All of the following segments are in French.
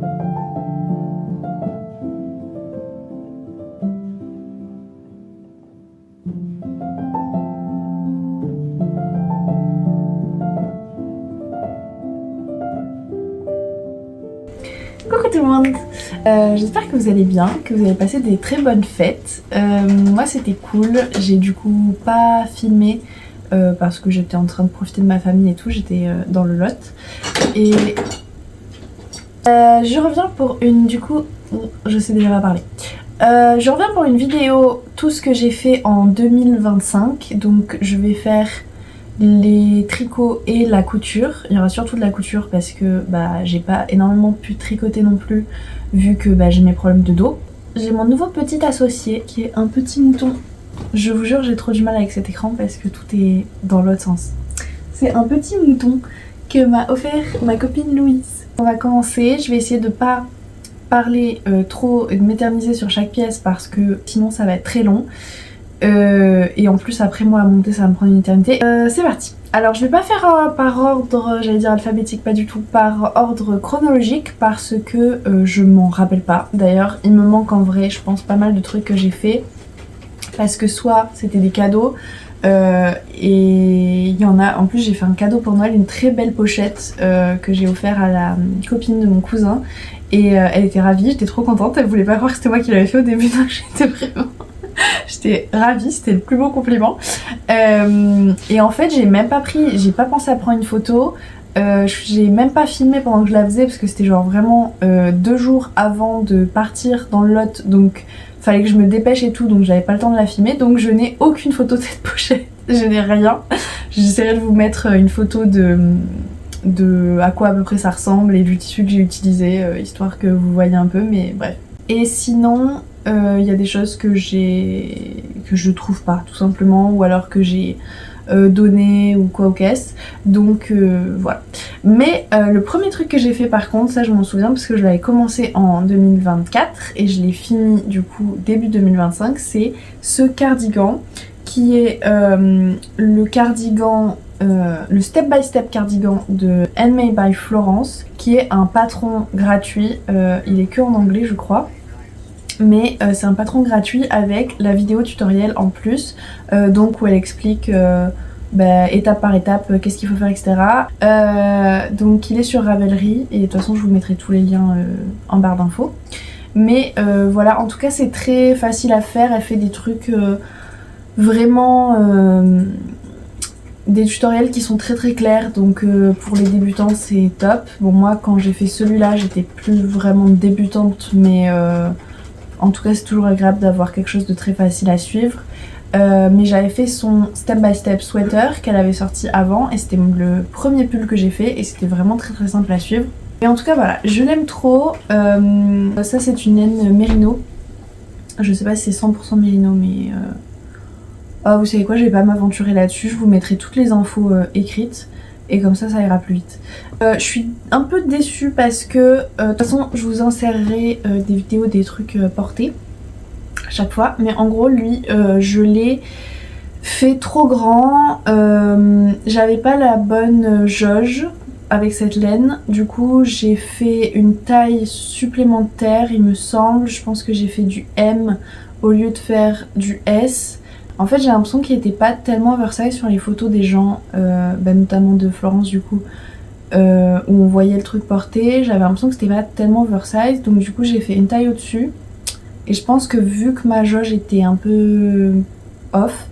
Coucou tout le monde, j'espère que vous allez bien, que vous avez passé des très bonnes fêtes. Moi c'était cool, j'ai du coup pas filmé parce que j'étais en train de profiter de ma famille et tout, j'étais dans le Lot. Et je reviens pour une, du coup, je sais déjà pas parler. Je reviens pour une vidéo, tout ce que j'ai fait en 2025, donc je vais faire les tricots et la couture. Il y aura surtout de la couture parce que j'ai pas énormément pu tricoter non plus vu que j'ai mes problèmes de dos. J'ai mon nouveau petit associé qui est un petit mouton. Je vous jure j'ai trop du mal avec cet écran parce que tout est dans l'autre sens. C'est un petit mouton que m'a offert ma copine Louise. On va commencer, je vais essayer de pas parler trop et de m'éterniser sur chaque pièce parce que sinon ça va être très long. Et en plus après moi à monter ça va me prendre une éternité. C'est parti. Alors je vais pas faire par ordre, j'allais dire alphabétique, pas du tout, par ordre chronologique parce que je m'en rappelle pas. D'ailleurs il me manque en vrai je pense pas mal de trucs que j'ai fait parce que soit c'était des cadeaux et il y en a, en plus j'ai fait un cadeau pour Noël, une très belle pochette que j'ai offert à la copine de mon cousin et elle était ravie, j'étais trop contente, elle voulait pas croire que c'était moi qui l'avais fait au début donc j'étais vraiment... J'étais ravie, c'était le plus beau compliment. Et en fait, j'ai pas pensé à prendre une photo. J'ai même pas filmé pendant que je la faisais parce que c'était genre vraiment 2 jours avant de partir dans le Lot. Donc fallait que je me dépêche et tout, donc j'avais pas le temps de la filmer. Donc je n'ai aucune photo de cette pochette. Je n'ai rien. J'essaierai de vous mettre une photo de à quoi à peu près ça ressemble et du tissu que j'ai utilisé, histoire que vous voyez un peu, mais bref. Et sinon... y a des choses que je trouve pas tout simplement ou alors que j'ai donné ou quoi au caisse donc voilà. Mais le premier truc que j'ai fait par contre, ça je m'en souviens parce que je l'avais commencé en 2024 et je l'ai fini du coup début 2025, c'est ce cardigan qui est le cardigan le step by step cardigan de Handmade by Florence qui est un patron gratuit, il est que en anglais je crois. Mais c'est un patron gratuit avec la vidéo tutoriel en plus, donc où elle explique étape par étape qu'est-ce qu'il faut faire, etc. Donc il est sur Ravelry et de toute façon je vous mettrai tous les liens en barre d'infos. Mais voilà, en tout cas c'est très facile à faire, elle fait des trucs vraiment... des tutoriels qui sont très très clairs, donc pour les débutants c'est top. Bon moi quand j'ai fait celui-là j'étais plus vraiment débutante, mais... en tout cas c'est toujours agréable d'avoir quelque chose de très facile à suivre. Mais j'avais fait son step by step sweater qu'elle avait sorti avant et c'était le premier pull que j'ai fait et c'était vraiment très très simple à suivre. Et en tout cas voilà, je l'aime trop. Ça c'est une laine mérino. Je sais pas si c'est 100% mérino mais... Oh, vous savez quoi, je vais pas m'aventurer là-dessus, je vous mettrai toutes les infos écrites. Et comme ça ira plus vite. Je suis un peu déçue parce que de toute façon je vous insérerai des vidéos des trucs portés à chaque fois. Mais en gros lui je l'ai fait trop grand. J'avais pas la bonne jauge avec cette laine. Du coup j'ai fait une taille supplémentaire il me semble. Je pense que j'ai fait du M au lieu de faire du S. En fait j'ai l'impression qu'il était pas tellement oversize sur les photos des gens, notamment de Florence du coup, où on voyait le truc porté. J'avais l'impression que c'était pas tellement oversize, donc du coup j'ai fait une taille au dessus. Et je pense que vu que ma jauge était un peu off,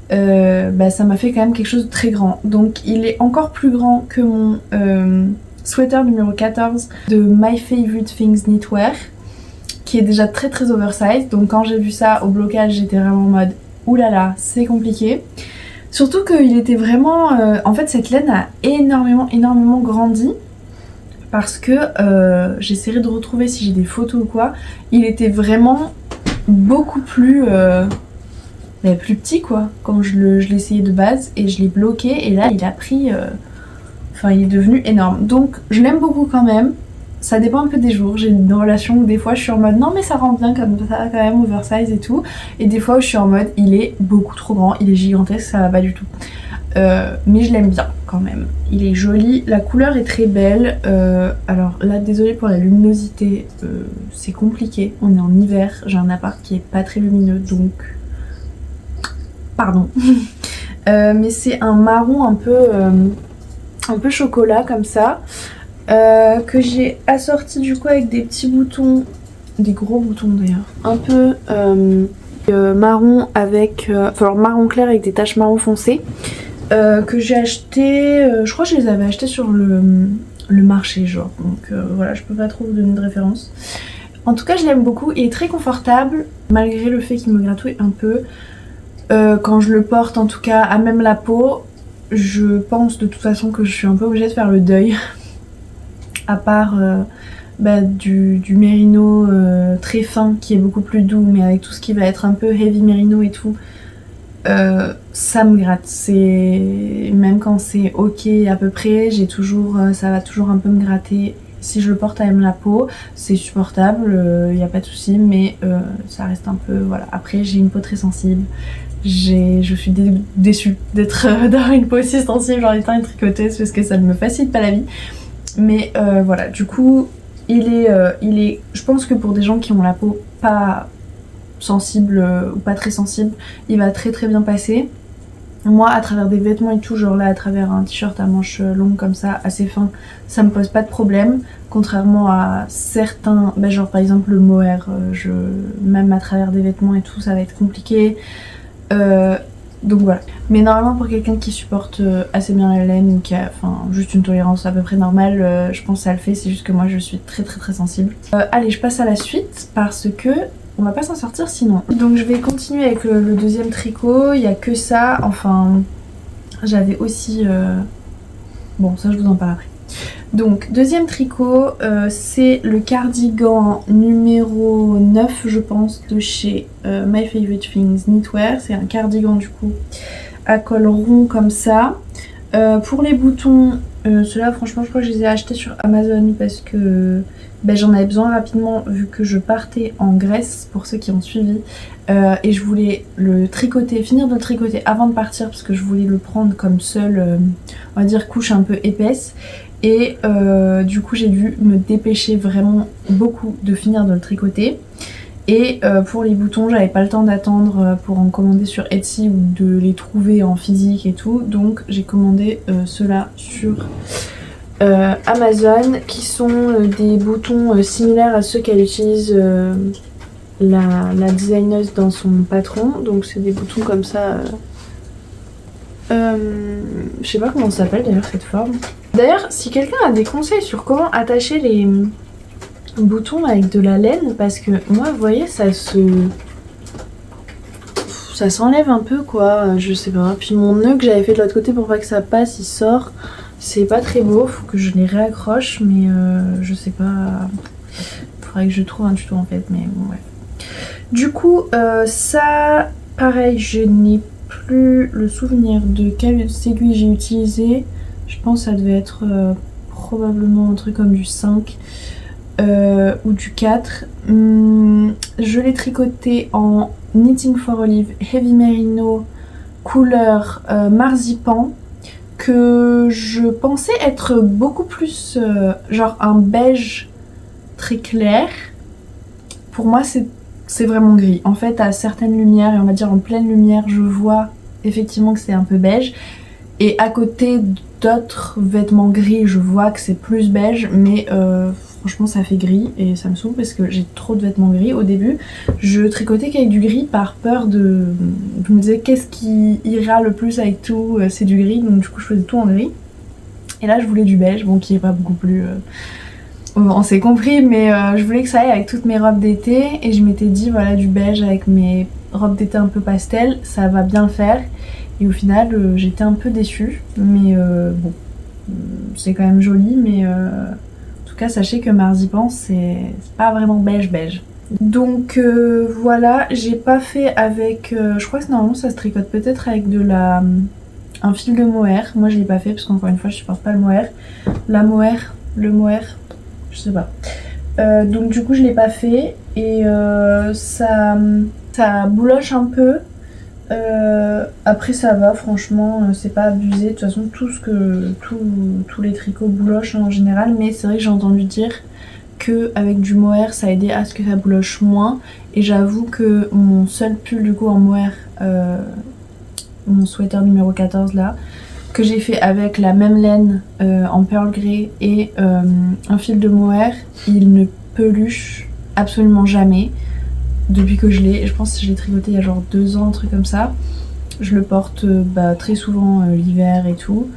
ça m'a fait quand même quelque chose de très grand. Donc il est encore plus grand que mon sweater numéro 14 de My Favorite Things Knitwear, qui est déjà très très oversize. Donc quand j'ai vu ça au blocage j'étais vraiment en mode oulala, c'est compliqué. Surtout qu'il était vraiment... en fait cette laine a énormément grandi. Parce que j'essaierai de retrouver si j'ai des photos ou quoi. Il était vraiment beaucoup plus... plus petit quoi. Quand je l'essayais de base. Et je l'ai bloqué. Et là il a pris... il est devenu énorme. Donc je l'aime beaucoup quand même. Ça dépend un peu des jours, j'ai une relation où des fois je suis en mode non mais ça rend bien comme ça quand même, oversize et tout. Et des fois où je suis en mode il est beaucoup trop grand, il est gigantesque, ça va pas du tout. mais je l'aime bien quand même. Il est joli, la couleur est très belle. Alors là, désolée pour la luminosité, c'est compliqué. On est en hiver, j'ai un appart qui est pas très lumineux, donc pardon. Mais c'est un marron un peu chocolat comme ça, que j'ai assorti du coup avec des petits boutons, des gros boutons d'ailleurs, un peu marron avec, enfin marron clair avec des taches marron foncé. Que j'ai acheté, je crois que je les avais achetés sur le marché genre, donc voilà, je peux pas trop vous donner de référence. En tout cas je l'aime beaucoup, il est très confortable malgré le fait qu'il me gratouille un peu. Quand je le porte en tout cas à même la peau, je pense de toute façon que je suis un peu obligée de faire le deuil. À part du mérino très fin qui est beaucoup plus doux, mais avec tout ce qui va être un peu heavy mérino et tout, ça me gratte. C'est même quand c'est ok à peu près, j'ai toujours, ça va toujours un peu me gratter. Si je le porte à même la peau, c'est supportable, y a pas de souci, mais ça reste un peu, voilà. Après j'ai une peau très sensible. Je suis déçue d'être dans une peau aussi sensible, j'en ai une tricoteuse parce que ça ne me facilite pas la vie. Mais voilà, du coup il est, je pense que pour des gens qui ont la peau pas sensible ou pas très sensible, il va très très bien passer. Moi à travers des vêtements et tout, genre là à travers un t-shirt à manches longues comme ça, assez fin, ça me pose pas de problème. Contrairement à certains, genre par exemple le mohair, même à travers des vêtements et tout, ça va être compliqué. Donc voilà. Mais normalement pour quelqu'un qui supporte assez bien la laine ou qui a juste une tolérance à peu près normale, je pense que ça le fait, c'est juste que moi je suis très très très sensible. Allez, je passe à la suite parce que on va pas s'en sortir sinon. Donc je vais continuer avec le deuxième tricot, il y a que ça, enfin j'avais aussi... Bon ça je vous en parle après. Donc deuxième tricot, c'est le cardigan numéro 9 je pense de chez My Favorite Things Knitwear. C'est un cardigan du coup à col rond comme ça. Pour les boutons, ceux-là franchement je crois que je les ai achetés sur Amazon parce que j'en avais besoin rapidement vu que je partais en Grèce pour ceux qui ont suivi. Et je voulais le tricoter, finir de le tricoter avant de partir parce que je voulais le prendre comme seule, on va dire couche un peu épaisse. Et du coup j'ai dû me dépêcher vraiment beaucoup de finir de le tricoter. Et pour les boutons j'avais pas le temps d'attendre pour en commander sur Etsy ou de les trouver en physique et tout. Donc j'ai commandé ceux-là sur Amazon qui sont des boutons similaires à ceux qu'elle utilise la designeuse dans son patron. Donc c'est des boutons comme ça. Je sais pas comment ça s'appelle d'ailleurs cette forme. D'ailleurs si quelqu'un a des conseils sur comment attacher les boutons avec de la laine, parce que moi vous voyez ça s'enlève un peu quoi, je sais pas. Puis mon nœud que j'avais fait de l'autre côté pour pas que ça passe il sort, c'est pas très beau, faut que je les réaccroche mais je sais pas, faudrait que je trouve un tuto en fait, mais bon ouais. Du coup ça pareil je n'ai plus le souvenir de quelle aiguille j'ai utilisé. Je pense que ça devait être probablement un truc comme du 5 ou du 4. Je l'ai tricoté en Knitting for Olive Heavy Merino couleur marzipan, que je pensais être beaucoup plus genre un beige très clair. Pour moi c'est vraiment gris. En fait à certaines lumières, et on va dire en pleine lumière, je vois effectivement que c'est un peu beige. Et à côté d'autres vêtements gris, je vois que c'est plus beige, mais franchement ça fait gris et ça me saoule parce que j'ai trop de vêtements gris. Au début, je tricotais qu'avec du gris par peur de... Je me disais qu'est-ce qui ira le plus avec tout, c'est du gris, donc du coup je faisais tout en gris. Et là je voulais du beige, bon qui est pas beaucoup plus... on s'est compris, mais je voulais que ça aille avec toutes mes robes d'été et je m'étais dit voilà du beige avec mes robes d'été un peu pastel, ça va bien le faire. Et au final j'étais un peu déçue, mais bon c'est quand même joli, mais en tout cas sachez que marzipan c'est pas vraiment beige. Donc voilà, j'ai pas fait avec, je crois que normalement ça se tricote peut-être avec un fil de mohair. Moi je l'ai pas fait parce qu'encore une fois je supporte pas le mohair. Le mohair, je sais pas. Donc du coup je l'ai pas fait et ça bouloche un peu. Après ça va, franchement, c'est pas abusé. De toute façon, tous les tricots boulochent en général, mais c'est vrai que j'ai entendu dire qu'avec du mohair ça aidait à ce que ça bouloche moins. Et j'avoue que mon seul pull du coup en mohair, mon sweater numéro 14 là, que j'ai fait avec la même laine en pearl grey et un fil de mohair, il ne peluche absolument jamais depuis que je l'ai. Je pense que je l'ai tricoté il y a genre 2 ans, un truc comme ça. Je le porte très souvent l'hiver et tout.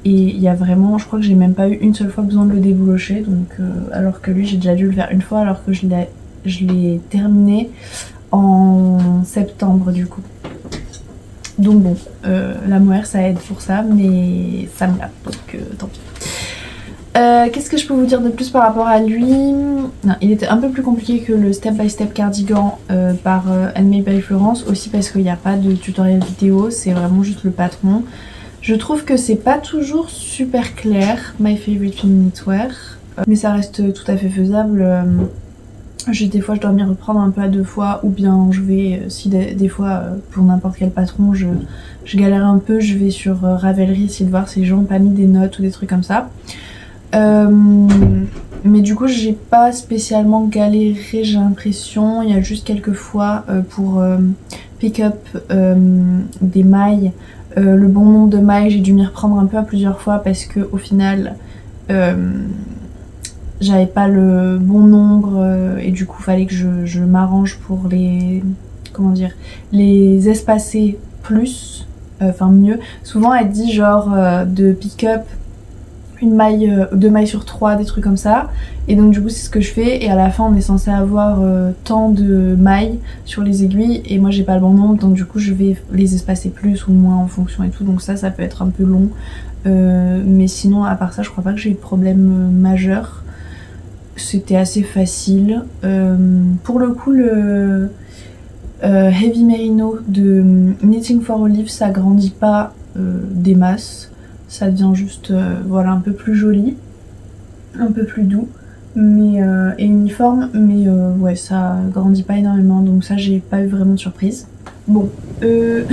Et il y a vraiment, je crois que j'ai même pas eu une seule fois besoin de le déboulocher. Donc, alors que lui, j'ai déjà dû le faire une fois, alors que je l'ai terminé en septembre du coup. Donc bon, la mohair ça aide pour ça, mais ça me lave, donc tant pis. Qu'est-ce que je peux vous dire de plus par rapport à lui? Non, il était un peu plus compliqué que le Step by Step cardigan par Handmade by Florence, aussi parce qu'il n'y a pas de tutoriel vidéo, c'est vraiment juste le patron. Je trouve que c'est pas toujours super clair, My Favorite Feminine Knitwear, mais ça reste tout à fait faisable. Des fois je dois m'y reprendre un peu à 2 fois, ou bien je vais, si des fois pour n'importe quel patron je galère un peu, je vais sur Ravelry essayer de voir si les gens n'ont pas mis des notes ou des trucs comme ça. Mais du coup j'ai pas spécialement galéré, j'ai l'impression. Il y a juste quelques fois pour pick up des mailles, le bon nombre de mailles, j'ai dû m'y reprendre un peu à plusieurs fois parce que au final j'avais pas le bon nombre et du coup fallait que je m'arrange pour les, comment dire, les espacer plus, enfin mieux. Souvent elle dit genre de pick up une maille, 2 mailles sur 3, des trucs comme ça, et donc du coup c'est ce que je fais, et à la fin on est censé avoir tant de mailles sur les aiguilles et moi j'ai pas le bon nombre, donc du coup je vais les espacer plus ou moins en fonction et tout, donc ça peut être un peu long, mais sinon à part ça je crois pas que j'ai eu de problème majeur. C'était assez facile. Pour le coup le Heavy Merino de Knitting for Olive ça grandit pas des masses, ça devient juste voilà, un peu plus joli, un peu plus doux mais, et uniforme, mais ouais ça grandit pas énormément, donc ça j'ai pas eu vraiment de surprise. Bon, il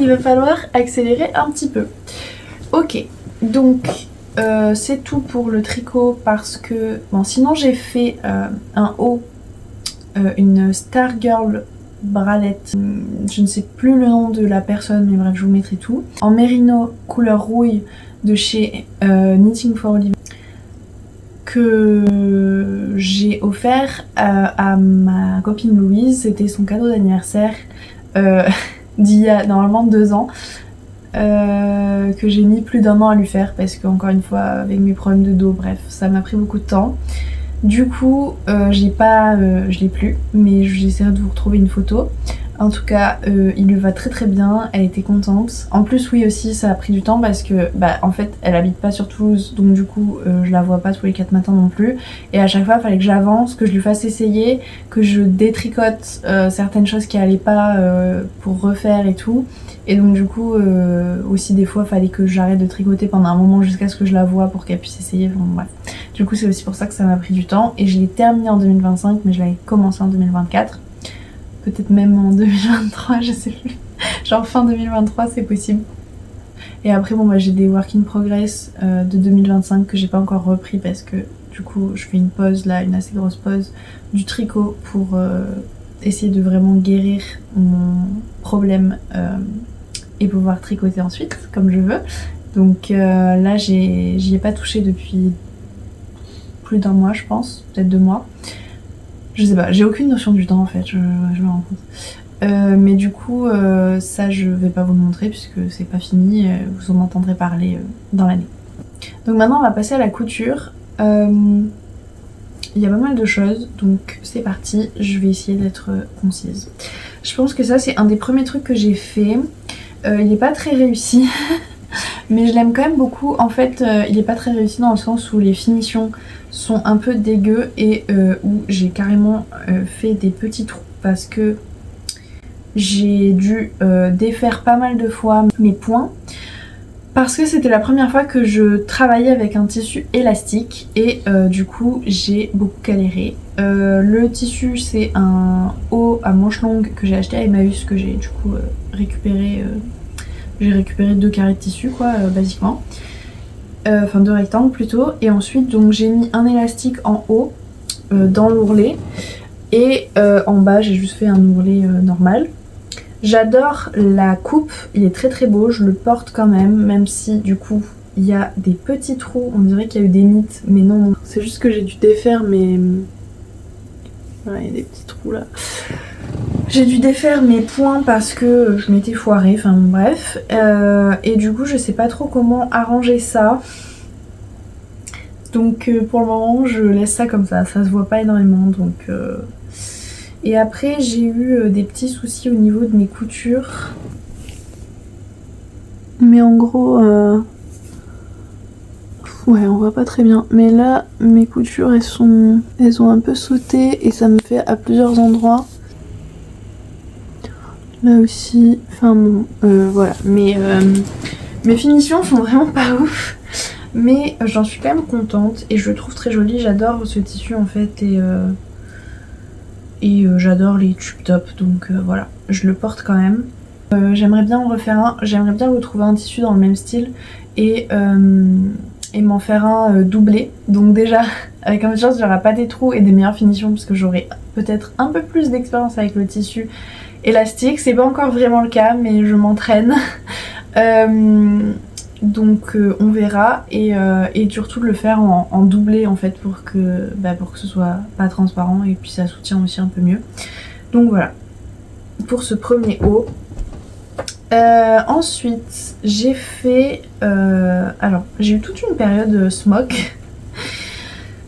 va falloir accélérer un petit peu. Ok, donc c'est tout pour le tricot parce que... Bon, sinon j'ai fait un haut, une Stargirl bralette, je ne sais plus le nom de la personne mais bref je vous mettrai tout, en mérino couleur rouille de chez Knitting for Olive, que j'ai offert à ma copine Louise. C'était son cadeau d'anniversaire d'il y a normalement 2 ans, que j'ai mis plus d'1 an à lui faire parce qu'encore une fois avec mes problèmes de dos, bref ça m'a pris beaucoup de temps. Du coup je l'ai plus, mais j'essaierai de vous retrouver une photo. En tout cas il lui va très très bien, elle était contente. En plus oui aussi ça a pris du temps parce que en fait elle habite pas sur Toulouse, donc du coup je la vois pas tous les 4 matins non plus, et à chaque fois il fallait que j'avance, que je lui fasse essayer, que je détricote certaines choses qui allaient pas pour refaire et tout. Et donc du coup aussi des fois il fallait que j'arrête de tricoter pendant un moment jusqu'à ce que je la voie pour qu'elle puisse essayer, enfin bref. Du coup c'est aussi pour ça que ça m'a pris du temps, et je l'ai terminé en 2025 mais je l'avais commencé en 2024. Peut-être même en 2023, je sais plus. Genre fin 2023 c'est possible. Et après bon j'ai des work in progress de 2025 que j'ai pas encore repris parce que du coup je fais une pause là, une assez grosse pause du tricot pour essayer de vraiment guérir mon problème et pouvoir tricoter ensuite comme je veux. Donc là j'y ai pas touché depuis plus d'1 mois je pense, peut-être 2 mois. Je sais pas, j'ai aucune notion du temps en fait, je me rends compte. Mais du coup ça je vais pas vous le montrer puisque c'est pas fini, vous en entendrez parler dans l'année. Donc maintenant on va passer à la couture. Il y a pas mal de choses, donc c'est parti, je vais essayer d'être concise. Je pense que ça c'est un des premiers trucs que j'ai fait. Il est pas très réussi mais je l'aime quand même beaucoup. En fait il est pas très réussi dans le sens où les finitions sont un peu dégueu et où j'ai carrément fait des petits trous parce que j'ai dû défaire pas mal de fois mes points parce que c'était la première fois que je travaillais avec un tissu élastique et du coup j'ai beaucoup galéré. Le tissu c'est un haut à manches longues que j'ai acheté à Emmaüs, que j'ai du coup récupéré. J'ai récupéré 2 carrés de tissu quoi basiquement. Enfin 2 rectangles plutôt. Et ensuite donc j'ai mis un élastique en haut dans l'ourlet. Et en bas j'ai juste fait un ourlet normal. J'adore la coupe, il est très très beau, je le porte quand même si du coup il y a des petits trous, on dirait qu'il y a eu des mythes, mais non, c'est juste que j'ai dû défaire mes... Ouais, il y a des petits trous là. J'ai dû défaire mes points parce que je m'étais foirée, enfin bref. Et du coup je sais pas trop comment arranger ça. Donc pour le moment je laisse ça comme ça se voit pas énormément donc... Et après j'ai eu des petits soucis au niveau de mes coutures. Mais en gros... Ouais, on voit pas très bien. Mais là, mes coutures, elles ont un peu sauté et ça me fait à plusieurs endroits. Là aussi, enfin bon, voilà. Mes finitions sont vraiment pas ouf. Mais j'en suis quand même contente et je le trouve très joli. J'adore ce tissu en fait et j'adore les tube tops. Donc voilà, je le porte quand même. J'aimerais bien en refaire un. J'aimerais bien retrouver un tissu dans le même style et m'en faire un doublé. Donc déjà, avec un peu de chance, il n'y aura pas des trous et des meilleures finitions parce que j'aurai peut-être un peu plus d'expérience avec le tissu élastique. C'est pas encore vraiment le cas, mais je m'entraîne. Donc on verra et surtout de le faire en doublé en fait pour que ce soit pas transparent et puis ça soutient aussi un peu mieux. Donc voilà pour ce premier haut. Ensuite j'ai fait alors j'ai eu toute une période smock.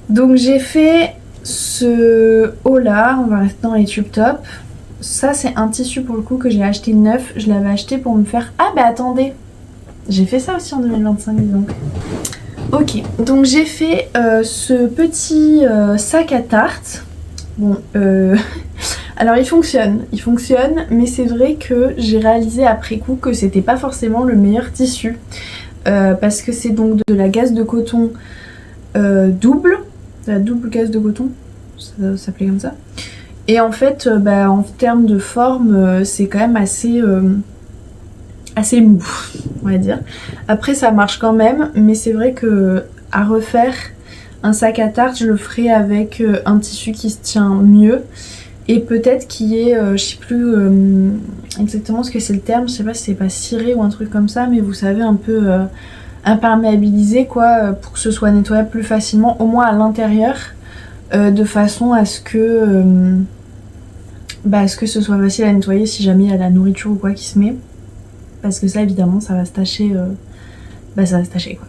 Donc j'ai fait ce haut là, on va rester dans les tube top. Ça c'est un tissu pour le coup que j'ai acheté neuf. Je l'avais acheté pour me faire... Ah bah attendez, j'ai fait ça aussi en 2025 disons. Ok, donc j'ai fait ce petit sac à tarte. Bon alors il fonctionne, mais c'est vrai que j'ai réalisé après coup que c'était pas forcément le meilleur tissu. Parce que c'est donc de la gaze de coton double, de la double gaze de coton, ça s'appelait comme ça. Et en fait, en termes de forme, c'est quand même assez mou, on va dire. Après ça marche quand même, mais c'est vrai que à refaire un sac à tarte, je le ferai avec un tissu qui se tient mieux. Et peut-être qu'il y ait, je sais plus exactement ce que c'est le terme, je sais pas si c'est pas ciré ou un truc comme ça, mais vous savez un peu imperméabilisé quoi, pour que ce soit nettoyable plus facilement, au moins à l'intérieur, de façon à ce que ce soit facile à nettoyer si jamais il y a la nourriture ou quoi qui se met. Parce que ça évidemment ça va se tacher, quoi.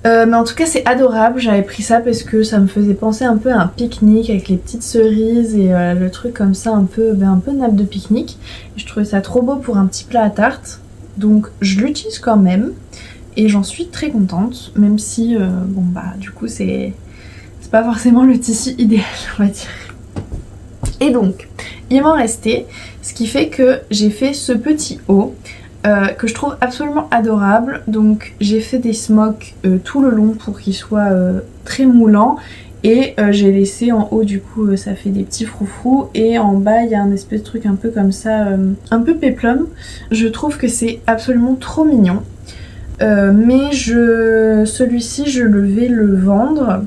Mais en tout cas c'est adorable, j'avais pris ça parce que ça me faisait penser un peu à un pique-nique avec les petites cerises et le truc comme ça un peu nappe de pique-nique. Je trouvais ça trop beau pour un petit plat à tarte, donc je l'utilise quand même et j'en suis très contente, même si du coup c'est pas forcément le tissu idéal on va dire. Et donc il m'en restait, ce qui fait que j'ai fait ce petit haut. Que je trouve absolument adorable. Donc j'ai fait des smocks tout le long pour qu'ils soient très moulants et j'ai laissé en haut du coup ça fait des petits froufrous et en bas il y a un espèce de truc un peu comme ça, un peu péplum. Je trouve que c'est absolument trop mignon, mais celui-ci je vais le vendre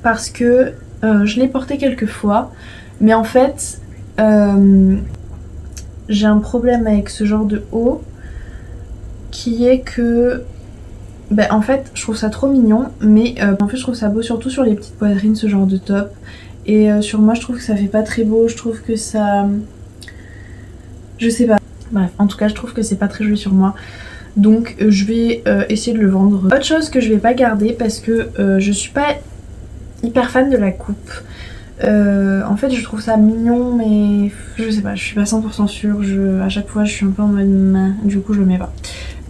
parce que je l'ai porté quelques fois, mais en fait j'ai un problème avec ce genre de haut qui est que en fait je trouve ça trop mignon, mais en fait je trouve ça beau surtout sur les petites poitrines, ce genre de top, et sur moi je trouve que ça fait pas très beau, je trouve que ça... je sais pas, bref en tout cas je trouve que c'est pas très joli sur moi, donc je vais essayer de le vendre. Autre chose que je vais pas garder parce que je suis pas hyper fan de la coupe. En fait je trouve ça mignon mais je sais pas, je suis pas 100% sûre, à chaque fois je suis un peu en mode du coup je le mets pas.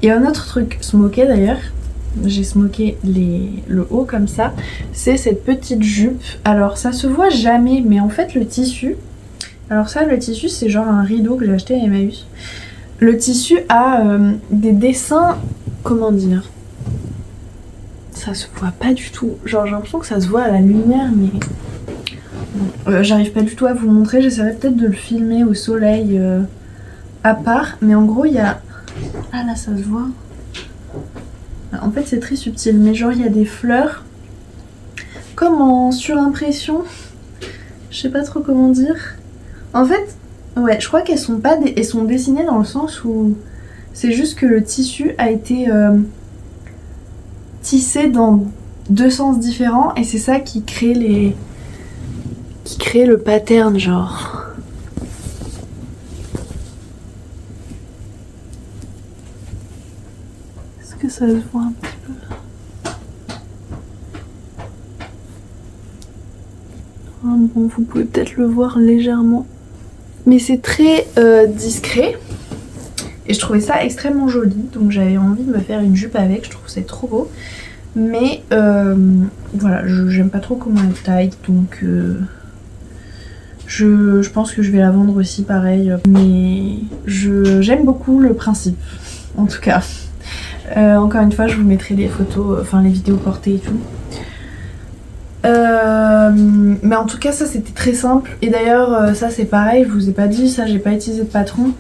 Et un autre truc smoké d'ailleurs, j'ai smoké le haut comme ça, c'est cette petite jupe. Alors ça se voit jamais mais en fait le tissu, alors ça le tissu c'est genre un rideau que j'ai acheté à Emmaüs. Le tissu a des dessins comment dire, ça se voit pas du tout. Genre j'ai l'impression que ça se voit à la lumière, mais bon, j'arrive pas du tout à vous le montrer. J'essaierai peut-être de le filmer au soleil à part, mais en gros il y a... Ah là ça se voit. En fait c'est très subtil, mais genre il y a des fleurs comme en surimpression. Je sais pas trop comment dire. En fait, ouais, je crois qu'elles sont pas elles sont dessinées dans le sens où c'est juste que le tissu a été tissé dans deux sens différents et c'est ça qui crée le pattern genre. Est-ce que ça se voit un petit peu? Ah bon, vous pouvez peut-être le voir légèrement. Mais c'est très discret. Et je trouvais ça extrêmement joli. Donc j'avais envie de me faire une jupe avec. Je trouve c'est trop beau. Mais voilà, j'aime pas trop comment elle taille. Donc je pense que je vais la vendre aussi pareil. Mais j'aime beaucoup le principe. En tout cas. Encore une fois, je vous mettrai les photos, enfin les vidéos portées et tout. Mais en tout cas ça c'était très simple et d'ailleurs ça c'est pareil, je vous ai pas dit ça, j'ai pas utilisé de patron.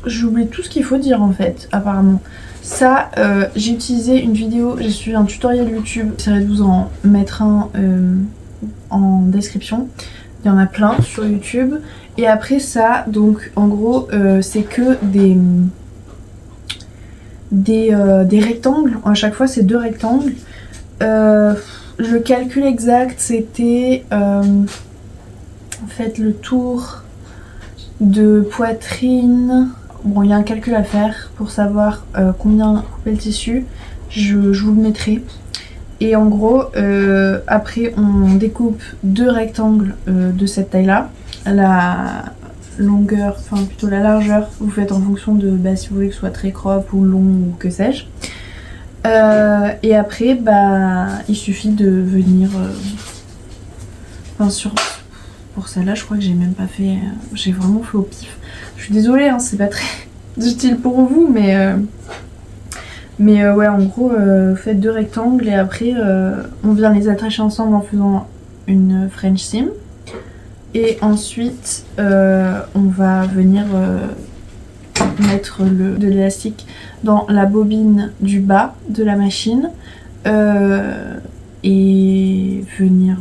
J'ai oublié tout ce qu'il faut dire en fait apparemment. Ça j'ai utilisé une vidéo, j'ai suivi un tutoriel YouTube, j'essaierai de vous en mettre un en description. Il y en a plein sur YouTube. Et après ça donc en gros c'est que des rectangles, à chaque fois c'est deux rectangles. Le calcul exact c'était en fait le tour de poitrine. Bon il y a un calcul à faire pour savoir combien couper le tissu, je vous le mettrai. Et en gros après on découpe deux rectangles de cette taille là. La longueur, enfin plutôt la largeur vous faites en fonction de si vous voulez que ce soit très crop ou long ou que sais-je. Et après bah il suffit de venir enfin pour celle-là je crois que j'ai même pas fait, j'ai vraiment fait au pif. Je suis désolée hein, c'est pas très utile pour vous mais ouais en gros faites deux rectangles et après on vient les attacher ensemble en faisant une French seam et ensuite on va venir mettre de l'élastique dans la bobine du bas de la machine et venir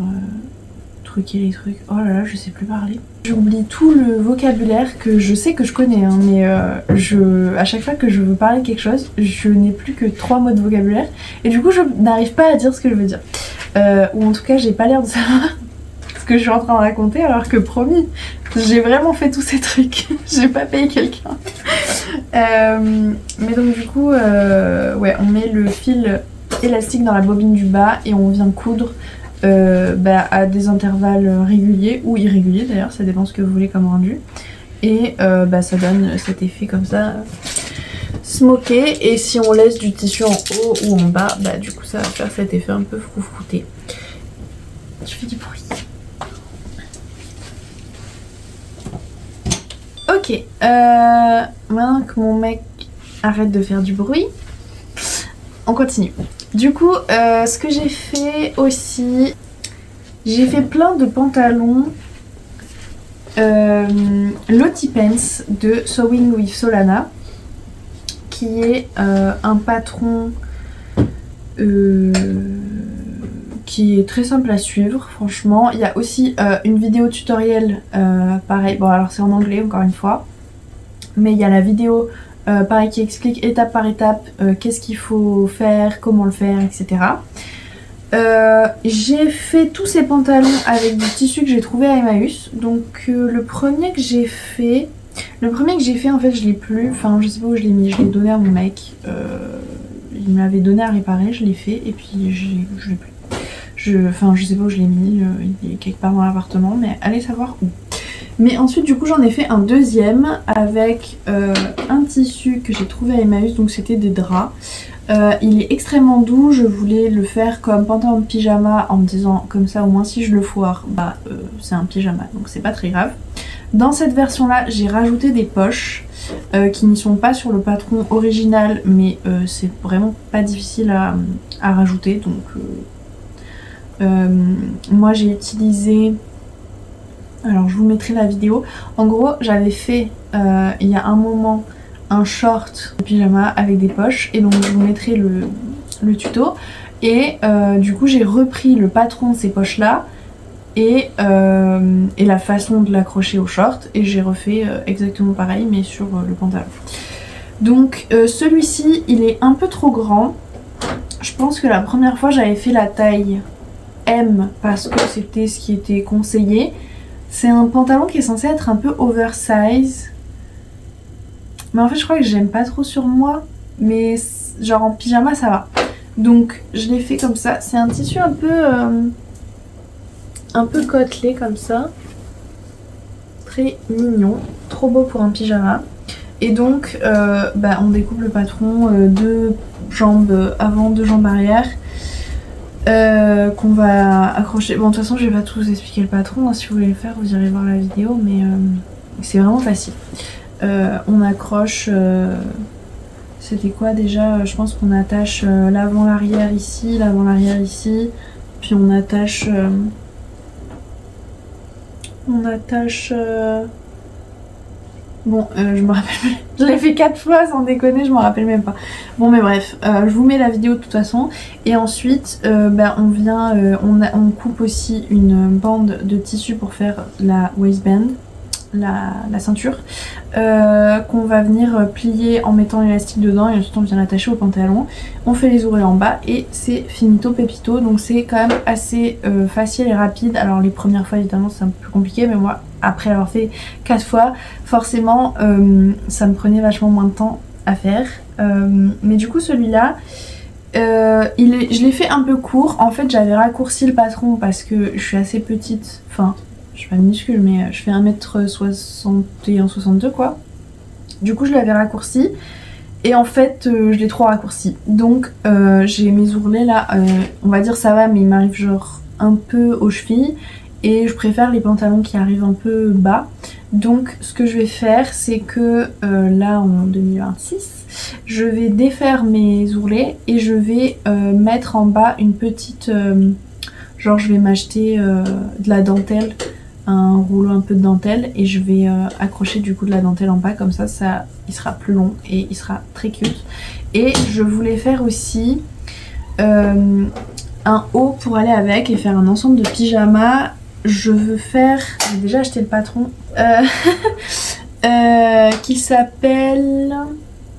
truquer les trucs. Oh là là, je sais plus parler. J'oublie tout le vocabulaire que je sais que je connais, hein, mais à chaque fois que je veux parler de quelque chose, je n'ai plus que 3 mots de vocabulaire et du coup je n'arrive pas à dire ce que je veux dire. Ou en tout cas, j'ai pas l'air de savoir ce que je suis en train de raconter alors que promis, j'ai vraiment fait tous ces trucs. J'ai pas payé quelqu'un. Mais donc du coup, ouais, on met le fil élastique dans la bobine du bas et on vient coudre à des intervalles réguliers ou irréguliers d'ailleurs, ça dépend ce que vous voulez comme rendu. Et ça donne cet effet comme ça, smoké. Et si on laisse du tissu en haut ou en bas, du coup ça va faire cet effet un peu froufrouté. Je fais du bruit. Ok, maintenant que mon mec arrête de faire du bruit, on continue. Du coup, ce que j'ai fait aussi, j'ai fait plein de pantalons Lottie Pants de Sewing with Solana, qui est un patron qui est très simple à suivre, franchement. Il y a aussi une vidéo tutoriel, pareil, bon alors c'est en anglais encore une fois, mais il y a la vidéo pareil qui explique étape par étape qu'est-ce qu'il faut faire, comment le faire, etc. J'ai fait tous ces pantalons avec du tissu que j'ai trouvé à Emmaüs. Donc le premier que j'ai fait en fait je l'ai plus, enfin je sais pas où je l'ai mis, je l'ai donné à mon mec, il me l'avait donné à réparer, je l'ai fait et puis je l'ai plus. Enfin je sais pas où je l'ai mis, il est quelque part dans l'appartement mais allez savoir où. Mais ensuite du coup j'en ai fait un deuxième avec un tissu que j'ai trouvé à Emmaüs, donc c'était des draps. Il est extrêmement doux, je voulais le faire comme pantalon de pyjama en me disant comme ça au moins si je le foire, c'est un pyjama donc c'est pas très grave. Dans cette version là j'ai rajouté des poches qui n'y sont pas sur le patron original, mais c'est vraiment pas difficile à rajouter. Donc moi j'ai utilisé, alors je vous mettrai la vidéo. En gros j'avais fait il y a un moment un short de pyjama avec des poches, et donc je vous mettrai le tuto. Et du coup j'ai repris le patron de ces poches là et la façon de l'accrocher au short, et j'ai refait exactement pareil mais sur le pantalon. Donc celui-ci il est un peu trop grand. Je pense que la première fois j'avais fait la taille M parce que c'était ce qui était conseillé. C'est un pantalon qui est censé être un peu oversize, mais en fait je crois que j'aime pas trop sur moi, mais genre en pyjama ça va. Donc je l'ai fait comme ça. C'est un tissu un peu côtelé comme ça, très mignon, trop beau pour un pyjama. Et donc on découpe le patron, 2 jambes avant, 2 jambes arrière, qu'on va accrocher. Bon de toute façon je vais pas tout vous expliquer le patron, hein. Si vous voulez le faire vous irez voir la vidéo, mais c'est vraiment facile. On accroche, c'était quoi déjà, je pense qu'on attache l'avant l'arrière ici, l'avant l'arrière ici, puis on attache bon je me rappelle plus. Je l'ai fait 4 fois sans déconner, je m'en rappelle même pas. Bon mais bref, je vous mets la vidéo de toute façon. Et ensuite on vient, on coupe aussi une bande de tissu pour faire la waistband, la ceinture, qu'on va venir plier en mettant l'élastique dedans, et ensuite on vient l'attacher au pantalon. On fait les ourlets en bas et c'est finito pepito. Donc c'est quand même assez facile et rapide. Alors les premières fois évidemment c'est un peu plus compliqué, mais moi après l'avoir fait 4 fois forcément ça me prenait vachement moins de temps à faire. Mais du coup celui-là je l'ai fait un peu court. En fait j'avais raccourci le patron parce que je suis assez petite, enfin je suis pas minuscule mais je fais 1m61-62 quoi. Du coup je l'avais raccourci et en fait je l'ai trop raccourci. Donc j'ai mes ourlets là, on va dire ça va, mais il m'arrive genre un peu aux chevilles. Et je préfère les pantalons qui arrivent un peu bas. Donc ce que je vais faire c'est que là en 2026 je vais défaire mes ourlets et je vais mettre en bas une petite genre je vais m'acheter de la dentelle, un rouleau un peu de dentelle, et je vais accrocher du coup de la dentelle en bas, comme ça, il sera plus long et il sera très cute. Et je voulais faire aussi un haut pour aller avec et faire un ensemble de pyjama. Je veux faire, j'ai déjà acheté le patron qui s'appelle,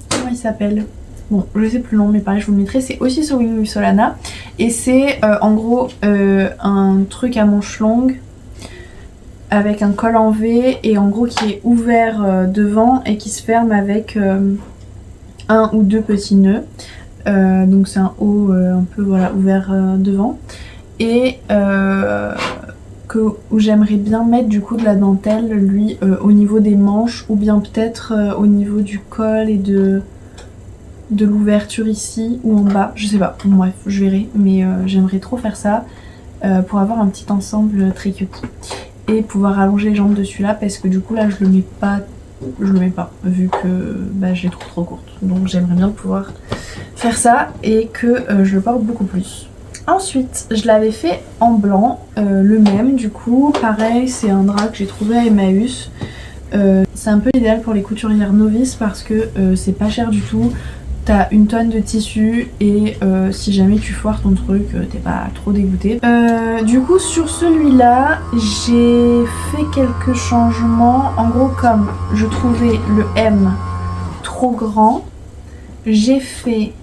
comment il s'appelle, bon je sais plus le nom mais pareil je vous le mettrai. C'est aussi sur Wing with Solana et c'est en gros un truc à manches longues avec un col en V et en gros qui est ouvert devant et qui se ferme avec 1 ou 2 petits nœuds. Donc c'est un haut un peu voilà ouvert devant, et où j'aimerais bien mettre du coup de la dentelle lui au niveau des manches, ou bien peut-être au niveau du col et de l'ouverture ici ou en bas, je sais pas, bref je verrai, mais j'aimerais trop faire ça pour avoir un petit ensemble très cute et pouvoir allonger les jambes dessus là, parce que du coup là je le mets pas vu que je l'ai trop courte, donc j'aimerais bien pouvoir faire ça et que je le porte beaucoup plus. Ensuite je l'avais fait en blanc, le même du coup, pareil c'est un drap que j'ai trouvé à Emmaüs. C'est un peu idéal pour les couturières novices parce que c'est pas cher du tout. T'as 1 tonne de tissu et si jamais tu foires ton truc, t'es pas trop dégoûté. Du coup sur celui-là, j'ai fait quelques changements. En gros, comme je trouvais le M trop grand, j'ai fait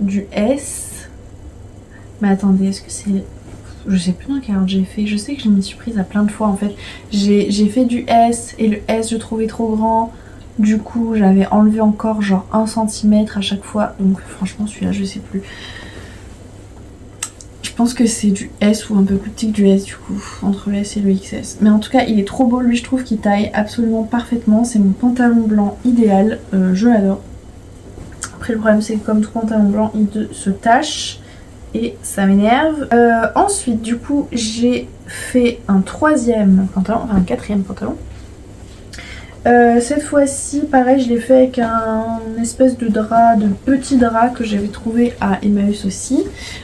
du S. Mais attendez, est-ce que c'est... Je sais plus dans quel ordre j'ai fait. Je sais que je m'y suis prise à plein de fois en fait. J'ai fait du S et le S je trouvais trop grand. Du coup j'avais enlevé encore genre 1 cm à chaque fois. Donc franchement celui-là je sais plus. Je pense que c'est du S ou un peu plus petit que du S du coup. Entre le S et le XS. Mais en tout cas il est trop beau, lui je trouve qu'il taille absolument parfaitement. C'est mon pantalon blanc idéal. Je l'adore. Après le problème c'est que comme tout pantalon blanc il se tache. Et ça m'énerve. Ensuite du coup j'ai fait un 3e pantalon, enfin un 4e pantalon. Cette fois-ci, pareil, je l'ai fait avec un espèce de drap, de petit drap que j'avais trouvé à Emmaüs aussi.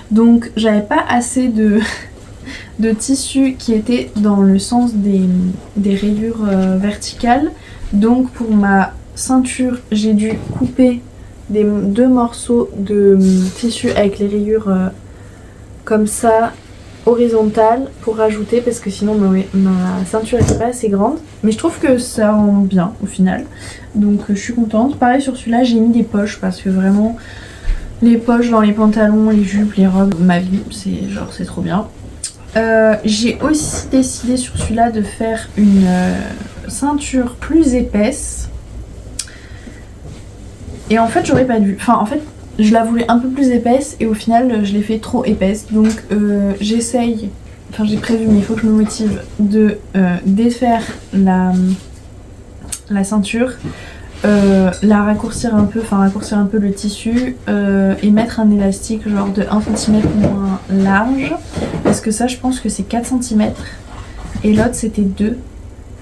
Donc j'avais pas assez de tissu qui était dans le sens des rayures verticales. Donc pour ma ceinture, j'ai dû couper deux morceaux de tissu avec les rayures comme ça, horizontales, pour rajouter, parce que sinon ma ceinture était pas assez grande. Mais je trouve que ça rend bien au final. Donc je suis contente. Pareil sur celui-là, j'ai mis des poches parce que vraiment les poches dans les pantalons, les jupes, les robes, ma vie, c'est trop bien. J'ai aussi décidé sur celui-là de faire une ceinture plus épaisse. Et en fait j'aurais pas dû. Enfin en fait je la voulais un peu plus épaisse et au final je l'ai fait trop épaisse. Donc j'essaye, enfin j'ai prévu mais il faut que je me motive de défaire la ceinture. La raccourcir un peu, le tissu et mettre un élastique genre de 1 cm moins large parce que ça je pense que c'est 4 cm et l'autre c'était 2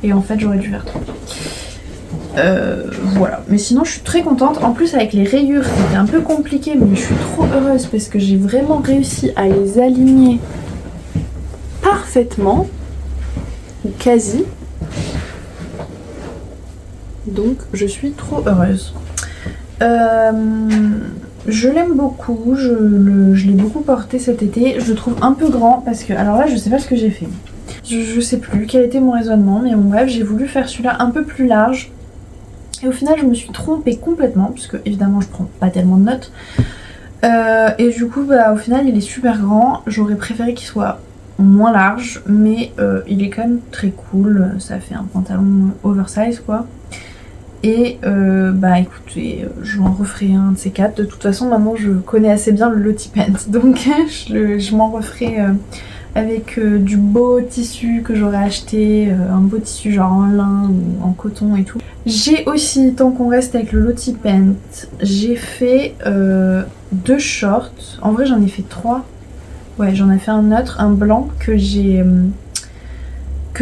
et en fait j'aurais dû faire 3. Voilà, mais sinon je suis très contente. En plus avec les rayures c'était un peu compliqué mais je suis trop heureuse parce que j'ai vraiment réussi à les aligner parfaitement ou quasi. Donc je suis trop heureuse. Je l'aime beaucoup, je l'ai beaucoup porté cet été. Je le trouve un peu grand parce que, alors là je sais pas ce que j'ai fait. Je sais plus quel était mon raisonnement, mais bon bref, j'ai voulu faire celui-là un peu plus large. Et au final je me suis trompée complètement, puisque évidemment je prends pas tellement de notes. Et du coup au final il est super grand. J'aurais préféré qu'il soit moins large, mais il est quand même très cool. Ça fait un pantalon oversize quoi. Et écoutez, j'en referai un de ces 4. De toute façon maintenant je connais assez bien le Lottie Pant, donc je m'en referai avec du beau tissu que j'aurais acheté, un beau tissu genre en lin ou en coton et tout. J'ai aussi, tant qu'on reste avec le Lottie Pant, j'ai fait 2 shorts. En vrai j'en ai fait 3. Ouais, j'en ai fait un autre, un blanc que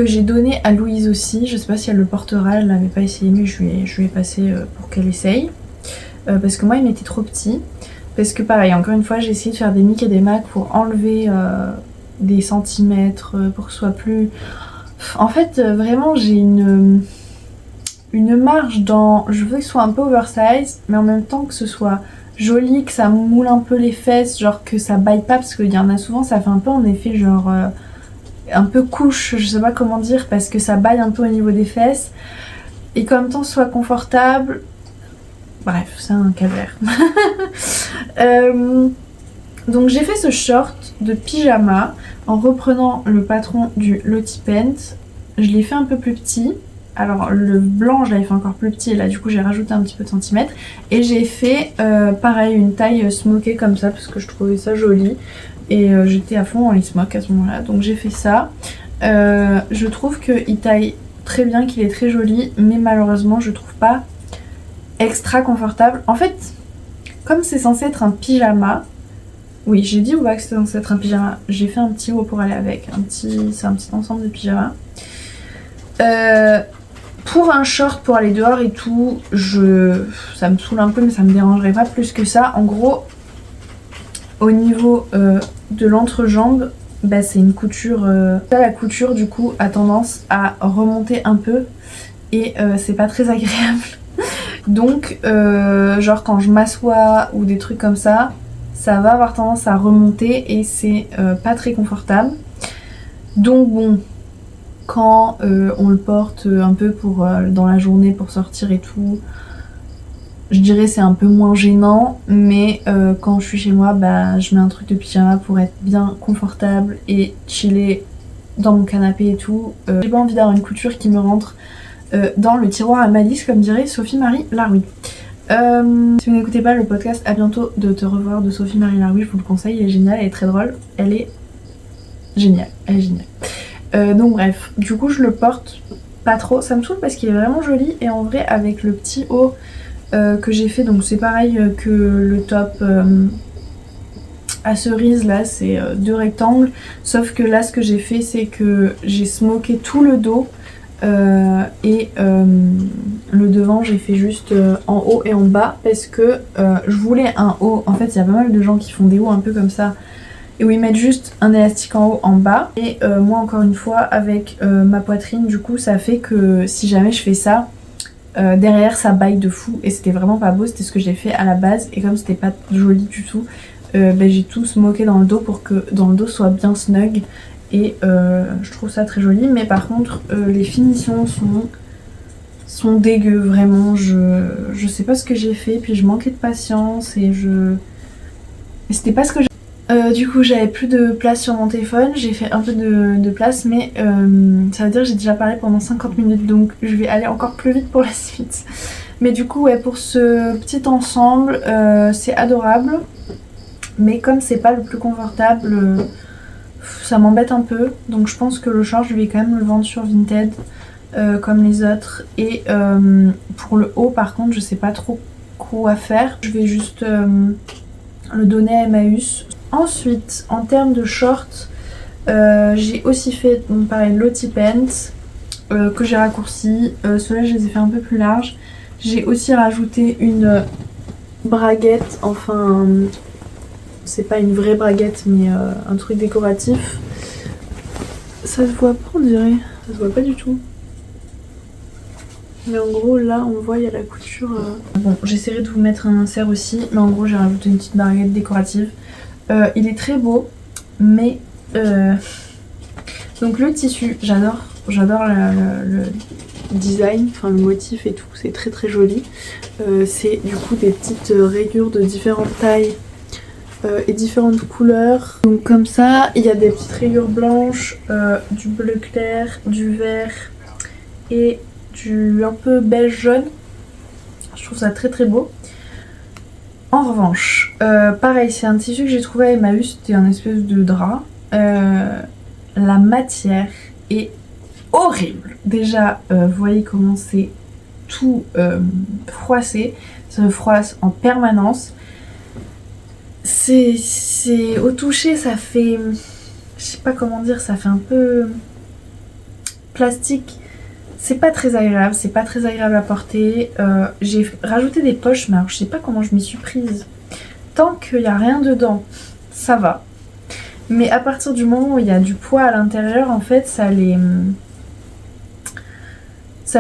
j'ai donné à Louise aussi. Je sais pas si elle le portera, elle l'avait pas essayé mais je lui ai passé pour qu'elle essaye. Parce que moi il m'était trop petit. Parce que pareil, encore une fois j'ai essayé de faire des Mick et des Mac pour enlever des centimètres, pour que ce soit plus... En fait vraiment j'ai une marge dans... Je veux que ce soit un peu oversize mais en même temps que ce soit joli, que ça moule un peu les fesses, genre que ça baille pas, parce qu'il y en a souvent ça fait un peu en effet genre... un peu couche, je sais pas comment dire, parce que ça baille un peu au niveau des fesses et qu'en même temps soit confortable. Bref, c'est un calvaire. Donc j'ai fait ce short de pyjama en reprenant le patron du Lottie Pant. Je l'ai fait un peu plus petit. Alors le blanc je l'avais fait encore plus petit et là du coup j'ai rajouté un petit peu de centimètres. Et j'ai fait pareil une taille smokée comme ça parce que je trouvais ça joli. Et j'étais à fond en les smoke à ce moment-là, donc j'ai fait ça. Je trouve qu'il taille très bien, qu'il est très joli, mais malheureusement je trouve pas extra confortable. En fait, comme c'est censé être un pyjama, oui j'ai dit ou pas que c'était censé être un pyjama, j'ai fait un petit haut pour aller avec, c'est un petit ensemble de pyjama. Pour un short pour aller dehors et tout, ça me saoule un peu mais ça me dérangerait pas plus que ça. En gros, au niveau de l'entrejambe, c'est une couture. La couture du coup a tendance à remonter un peu et c'est pas très agréable. Donc genre quand je m'assois ou des trucs comme ça va avoir tendance à remonter et c'est pas très confortable. Donc bon, quand on le porte un peu pour dans la journée pour sortir et tout, je dirais c'est un peu moins gênant, mais quand je suis chez moi, je mets un truc de pyjama pour être bien confortable et chiller dans mon canapé et tout. J'ai pas envie d'avoir une couture qui me rentre dans le tiroir à malice, comme dirait Sophie-Marie Laroui. Si vous n'écoutez pas le podcast À bientôt de te revoir de Sophie-Marie Laroui, je vous le conseille, elle est géniale, elle est très drôle, elle est géniale. Donc bref, du coup je le porte pas trop, ça me saoule parce qu'il est vraiment joli et en vrai avec le petit haut que j'ai fait, donc c'est pareil que le top à cerise là, c'est 2 rectangles, sauf que là ce que j'ai fait c'est que j'ai smoké tout le dos Le devant j'ai fait juste en haut et en bas parce que je voulais un haut. En fait il y a pas mal de gens qui font des hauts un peu comme ça et où ils mettent juste un élastique en haut, en bas. Et moi encore une fois avec ma poitrine, du coup ça fait que si jamais je fais ça, derrière ça baille de fou et c'était vraiment pas beau. C'était ce que j'ai fait à la base et comme c'était pas joli du tout, j'ai tout smoké dans le dos pour que dans le dos soit bien snug. Et je trouve ça très joli, mais par contre les finitions sont dégueu, vraiment. Je sais pas ce que j'ai fait, puis je manquais de patience et c'était pas ce que j'ai. Du coup j'avais plus de place sur mon téléphone, j'ai fait un peu de place, mais ça veut dire que j'ai déjà parlé pendant 50 minutes, donc je vais aller encore plus vite pour la suite. Mais du coup ouais, pour ce petit ensemble c'est adorable, mais comme c'est pas le plus confortable, ça m'embête un peu, donc je pense que le short je vais quand même le vendre sur Vinted comme les autres. Et pour le haut par contre je sais pas trop quoi faire, je vais juste le donner à Emmaüs. Ensuite en termes de shorts, j'ai aussi fait donc pareil Lottie Pants que j'ai raccourci, ceux-là je les ai fait un peu plus larges. J'ai aussi rajouté une braguette, enfin c'est pas une vraie braguette mais un truc décoratif. Ça se voit pas on dirait, ça se voit pas du tout. Mais en gros là on voit il y a la couture. Bon j'essaierai de vous mettre un insert aussi, mais en gros j'ai rajouté une petite braguette décorative. Il est très beau, mais donc le tissu, j'adore le design, enfin le motif et tout, c'est très très joli. C'est du coup des petites rayures de différentes tailles et différentes couleurs. Donc comme ça, il y a des petites rayures blanches, du bleu clair, du vert et du un peu beige jaune. Je trouve ça très très beau. En revanche, pareil, c'est un tissu que j'ai trouvé à Emmaüs, c'était un espèce de drap. La matière est horrible. Déjà, vous voyez comment c'est tout froissé, ça froisse en permanence. C'est au toucher, ça fait, je sais pas comment dire, ça fait un peu plastique. C'est pas très agréable, c'est pas très agréable à porter. J'ai rajouté des poches, mais alors je sais pas comment je m'y suis prise. Tant qu'il n'y a rien dedans, ça va. Mais à partir du moment où il y a du poids à l'intérieur, en fait, ça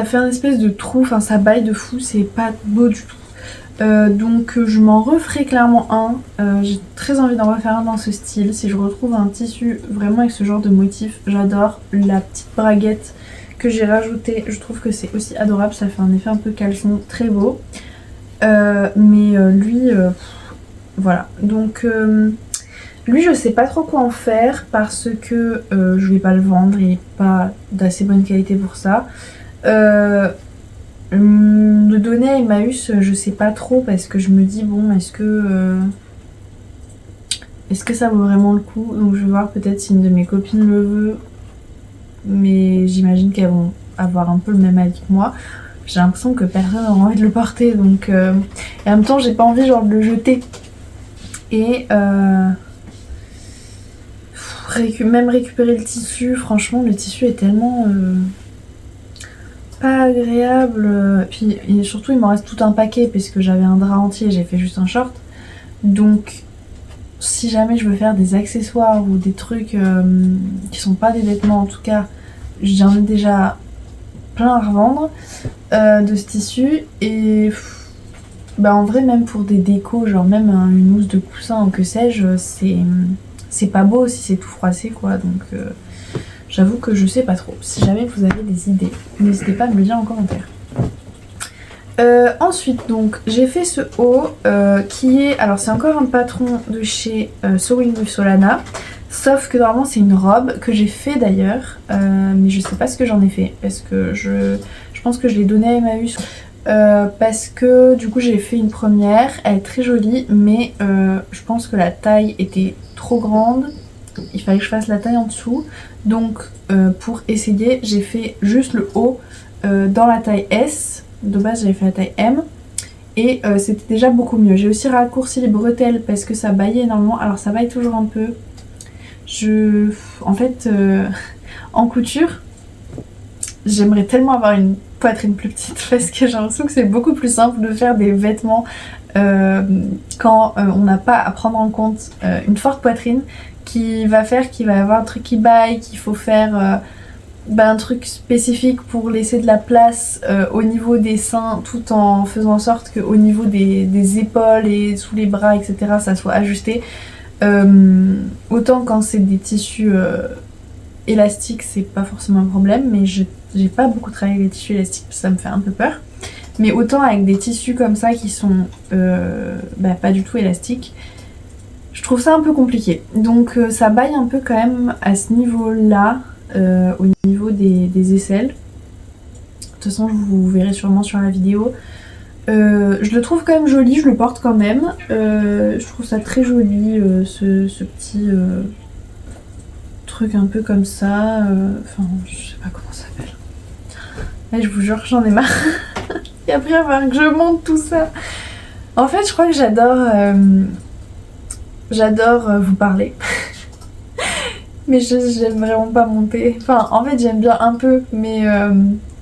fait un espèce de trou, enfin ça baille de fou, c'est pas beau du tout. Donc je m'en referai clairement un. J'ai très envie d'en refaire un dans ce style. Si je retrouve un tissu vraiment avec ce genre de motif, j'adore. La petite braguette que j'ai rajoutée, je trouve que c'est aussi adorable, ça fait un effet un peu caleçon, très beau. Lui, voilà. Donc lui je sais pas trop quoi en faire parce que je vais pas le vendre, il est pas d'assez bonne qualité pour ça. Le donner à Emmaüs, je sais pas trop parce que je me dis bon est-ce que ça vaut vraiment le coup. Donc je vais voir peut-être si une de mes copines le veut, mais j'imagine qu'elles vont avoir un peu le même avis que moi. J'ai l'impression que personne n'a envie de le porter, donc et en même temps j'ai pas envie genre de le jeter. Et même récupérer le tissu, franchement le tissu est tellement pas agréable. Puis et surtout il m'en reste tout un paquet puisque j'avais un drap entier, j'ai fait juste un short. Donc si jamais je veux faire des accessoires ou des trucs qui sont pas des vêtements, en tout cas j'en ai déjà plein à revendre de ce tissu. Et en vrai même pour des décos, genre même une housse de coussin ou que sais-je, c'est pas beau si c'est tout froissé quoi. Donc j'avoue que je sais pas trop. Si jamais vous avez des idées, n'hésitez pas à me le dire en commentaire. Ensuite donc j'ai fait ce haut qui est, alors c'est encore un patron de chez Sewing with Solana, sauf que normalement c'est une robe que j'ai fait d'ailleurs, mais je sais pas ce que j'en ai fait parce que je pense que je l'ai donné à Emmaüs parce que du coup j'ai fait une première, elle est très jolie, mais je pense que la taille était trop grande, il fallait que je fasse la taille en dessous. Donc pour essayer j'ai fait juste le haut dans la taille S. De base j'avais fait la taille M et c'était déjà beaucoup mieux. J'ai aussi raccourci les bretelles parce que ça baillait énormément. Alors ça baille toujours un peu. En fait en couture j'aimerais tellement avoir une poitrine plus petite parce que j'ai l'impression que c'est beaucoup plus simple de faire des vêtements quand on n'a pas à prendre en compte une forte poitrine qu'il va y avoir un truc qui baille, qu'il faut faire un truc spécifique pour laisser de la place au niveau des seins tout en faisant en sorte qu'au niveau des épaules et sous les bras etc ça soit ajusté. Autant quand c'est des tissus élastiques c'est pas forcément un problème, mais j'ai pas beaucoup travaillé les tissus élastiques parce que ça me fait un peu peur. Mais autant avec des tissus comme ça qui sont pas du tout élastiques, je trouve ça un peu compliqué. Donc ça baille un peu quand même à ce niveau-là, au niveau des aisselles. De toute façon, vous verrez sûrement sur la vidéo. Je le trouve quand même joli, je le porte quand même. Je trouve ça très joli, ce petit truc un peu comme ça. Enfin, je sais pas comment ça s'appelle. Là, je vous jure que j'en ai marre. Et après, il va falloir que je monte tout ça. En fait, je crois que j'adore vous parler. Mais j'aime vraiment pas monter. Enfin, en fait, j'aime bien un peu, mais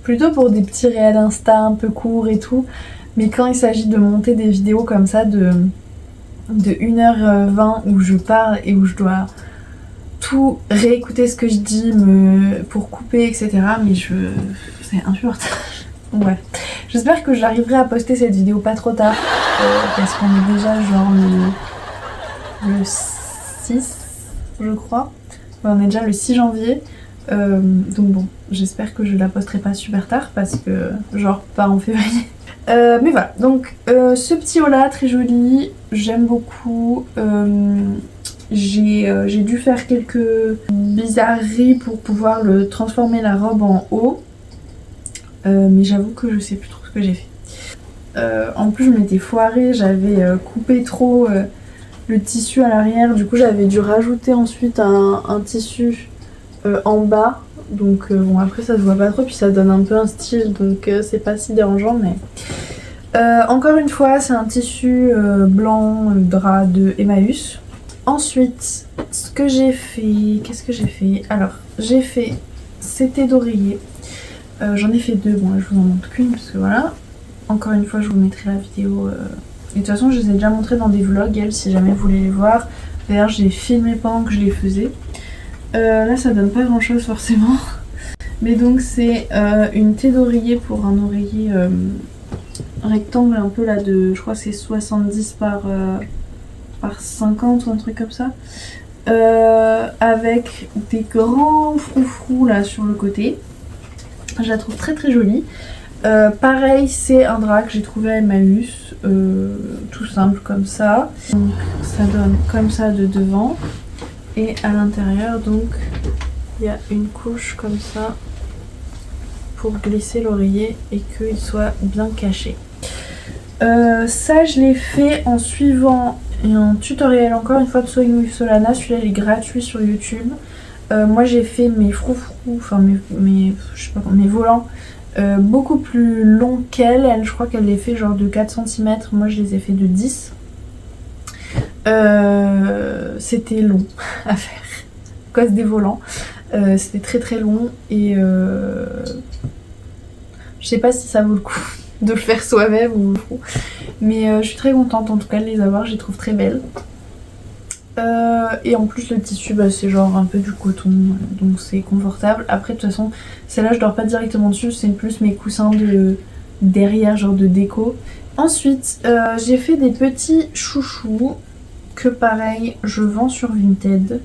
plutôt pour des petits réels Insta un peu courts et tout. Mais quand il s'agit de monter des vidéos comme ça de 1h20 où je parle et où je dois tout réécouter ce que je dis pour couper, etc. Mais c'est insupportable. Ouais. J'espère que j'arriverai à poster cette vidéo pas trop tard. Parce qu'on est déjà genre le 6, je crois. Ouais, on est déjà le 6 janvier. Donc bon, j'espère que je la posterai pas super tard parce que genre pas en février. Mais voilà, donc ce petit haut là très joli, j'aime beaucoup. J'ai dû faire quelques bizarreries pour pouvoir le transformer la robe en haut, mais j'avoue que je sais plus trop ce que j'ai fait. En plus je m'étais foirée, j'avais coupé trop le tissu à l'arrière, du coup j'avais dû rajouter ensuite un tissu en bas. Donc bon, après ça se voit pas trop, puis ça donne un peu un style, donc c'est pas si dérangeant. Mais encore une fois c'est un tissu blanc drap de Emmaüs. Ensuite ce que j'ai fait, qu'est-ce que j'ai fait? Alors j'ai fait c'était d'oreiller, j'en ai fait deux, bon là je vous en montre qu'une parce que voilà, encore une fois je vous mettrai la vidéo et de toute façon je les ai déjà montrées dans des vlogs elles, si jamais vous voulez les voir. D'ailleurs j'ai filmé pendant que je les faisais. Là ça donne pas grand chose forcément. Mais donc c'est une thé d'oreiller pour un oreiller rectangle un peu là de, je crois que c'est 70 par 50 ou un truc comme ça. Avec des grands froufrous là sur le côté. Je la trouve très très jolie. Pareil c'est un drap que j'ai trouvé à Emmaüs, tout simple comme ça. Donc ça donne comme ça de devant. Et à l'intérieur donc il y a une couche comme ça pour glisser l'oreiller et qu'il soit bien caché. Ça je l'ai fait en suivant un tutoriel encore une fois de Sewing with Solana, celui-là il est gratuit sur YouTube. Moi j'ai fait mes froufrous, enfin mes volants beaucoup plus longs qu'elle. Elle je crois qu'elle les fait genre de 4 cm, moi je les ai fait de 10. C'était long à faire à cause des volants, c'était très très long et je sais pas si ça vaut le coup de le faire soi-même ou mais je suis très contente en tout cas de les avoir, je les trouve très belles. Et en plus le tissu c'est genre un peu du coton, donc c'est confortable. Après de toute façon celle-là je dors pas directement dessus, c'est plus mes coussins de derrière genre de déco. Ensuite j'ai fait des petits chouchous que pareil je vends sur Vinted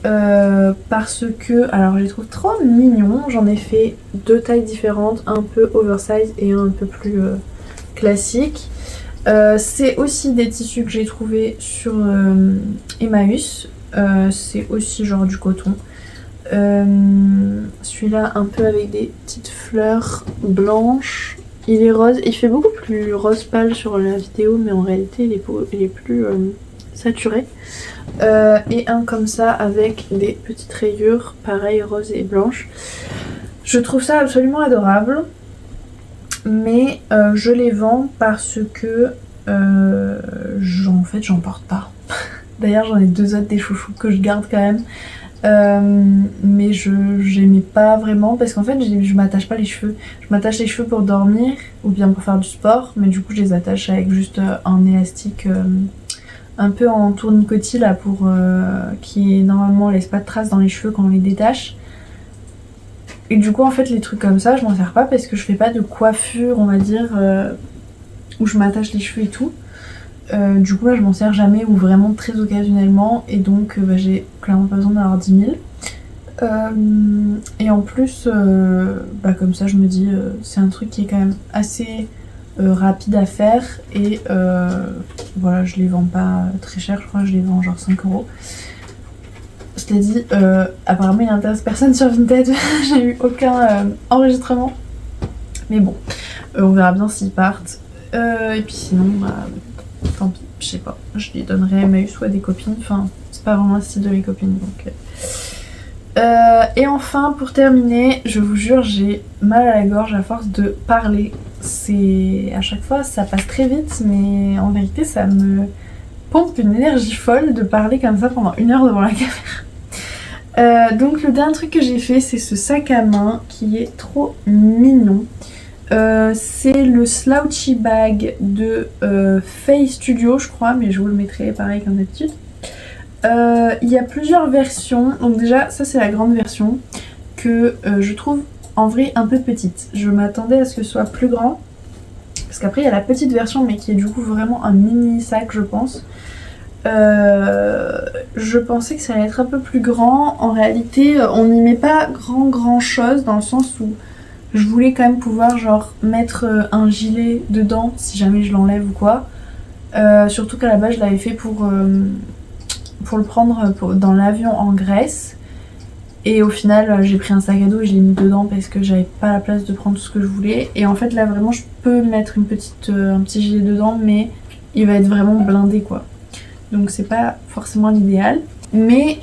parce que alors je les trouve trop mignons. J'en ai fait deux tailles différentes, un peu oversize et un peu plus classique. C'est aussi des tissus que j'ai trouvé sur Emmaüs, c'est aussi genre du coton. Celui-là un peu avec des petites fleurs blanches. Il est rose, il fait beaucoup plus rose pâle sur la vidéo mais en réalité il est plus saturé. Et un comme ça avec des petites rayures pareil rose et blanche. Je trouve ça absolument adorable, mais je les vends parce que en fait j'en porte pas. D'ailleurs j'en ai deux autres des chouchous que je garde quand même. Mais j'aimais pas vraiment parce qu'en fait je m'attache pas les cheveux. Je m'attache les cheveux pour dormir ou bien pour faire du sport, mais du coup je les attache avec juste un élastique un peu en tournicotis là pour qui normalement laisse pas de traces dans les cheveux quand on les détache. Et du coup en fait les trucs comme ça je m'en sers pas parce que je fais pas de coiffure on va dire où je m'attache les cheveux et tout. Du coup là je m'en sers jamais ou vraiment très occasionnellement et donc j'ai clairement pas besoin d'avoir 10 000. Et en plus comme ça je me dis c'est un truc qui est quand même assez rapide à faire et voilà je les vends pas très cher, je crois que je les vends genre 5€. Cela dit apparemment il n'intéresse personne sur Vinted. J'ai eu aucun enregistrement mais bon on verra bien s'ils partent et puis sinon tant pis, je sais pas, je les donnerai à Emmaüs ou à des copines, enfin c'est pas vraiment le style de mes copines donc. Et enfin pour terminer, je vous jure j'ai mal à la gorge à force de parler. À chaque fois ça passe très vite mais en vérité ça me pompe une énergie folle de parler comme ça pendant 1 heure devant la caméra. Donc le dernier truc que j'ai fait c'est ce sac à main qui est trop mignon. C'est le Slouchy Bag de Faye Studio je crois, mais je vous le mettrai pareil comme d'habitude. Il y a plusieurs versions, donc déjà ça c'est la grande version que je trouve en vrai un peu petite. Je m'attendais à ce que ce soit plus grand, parce qu'après il y a la petite version mais qui est du coup vraiment un mini sac je pense. Je pensais que ça allait être un peu plus grand, en réalité on n'y met pas grand chose dans le sens où je voulais quand même pouvoir genre mettre un gilet dedans si jamais je l'enlève ou quoi. Surtout qu'à la base je l'avais fait pour le prendre dans l'avion en Grèce. Et au final j'ai pris un sac à dos et je l'ai mis dedans parce que j'avais pas la place de prendre tout ce que je voulais. Et en fait là vraiment je peux mettre un petit gilet dedans mais il va être vraiment blindé quoi. Donc c'est pas forcément l'idéal. Mais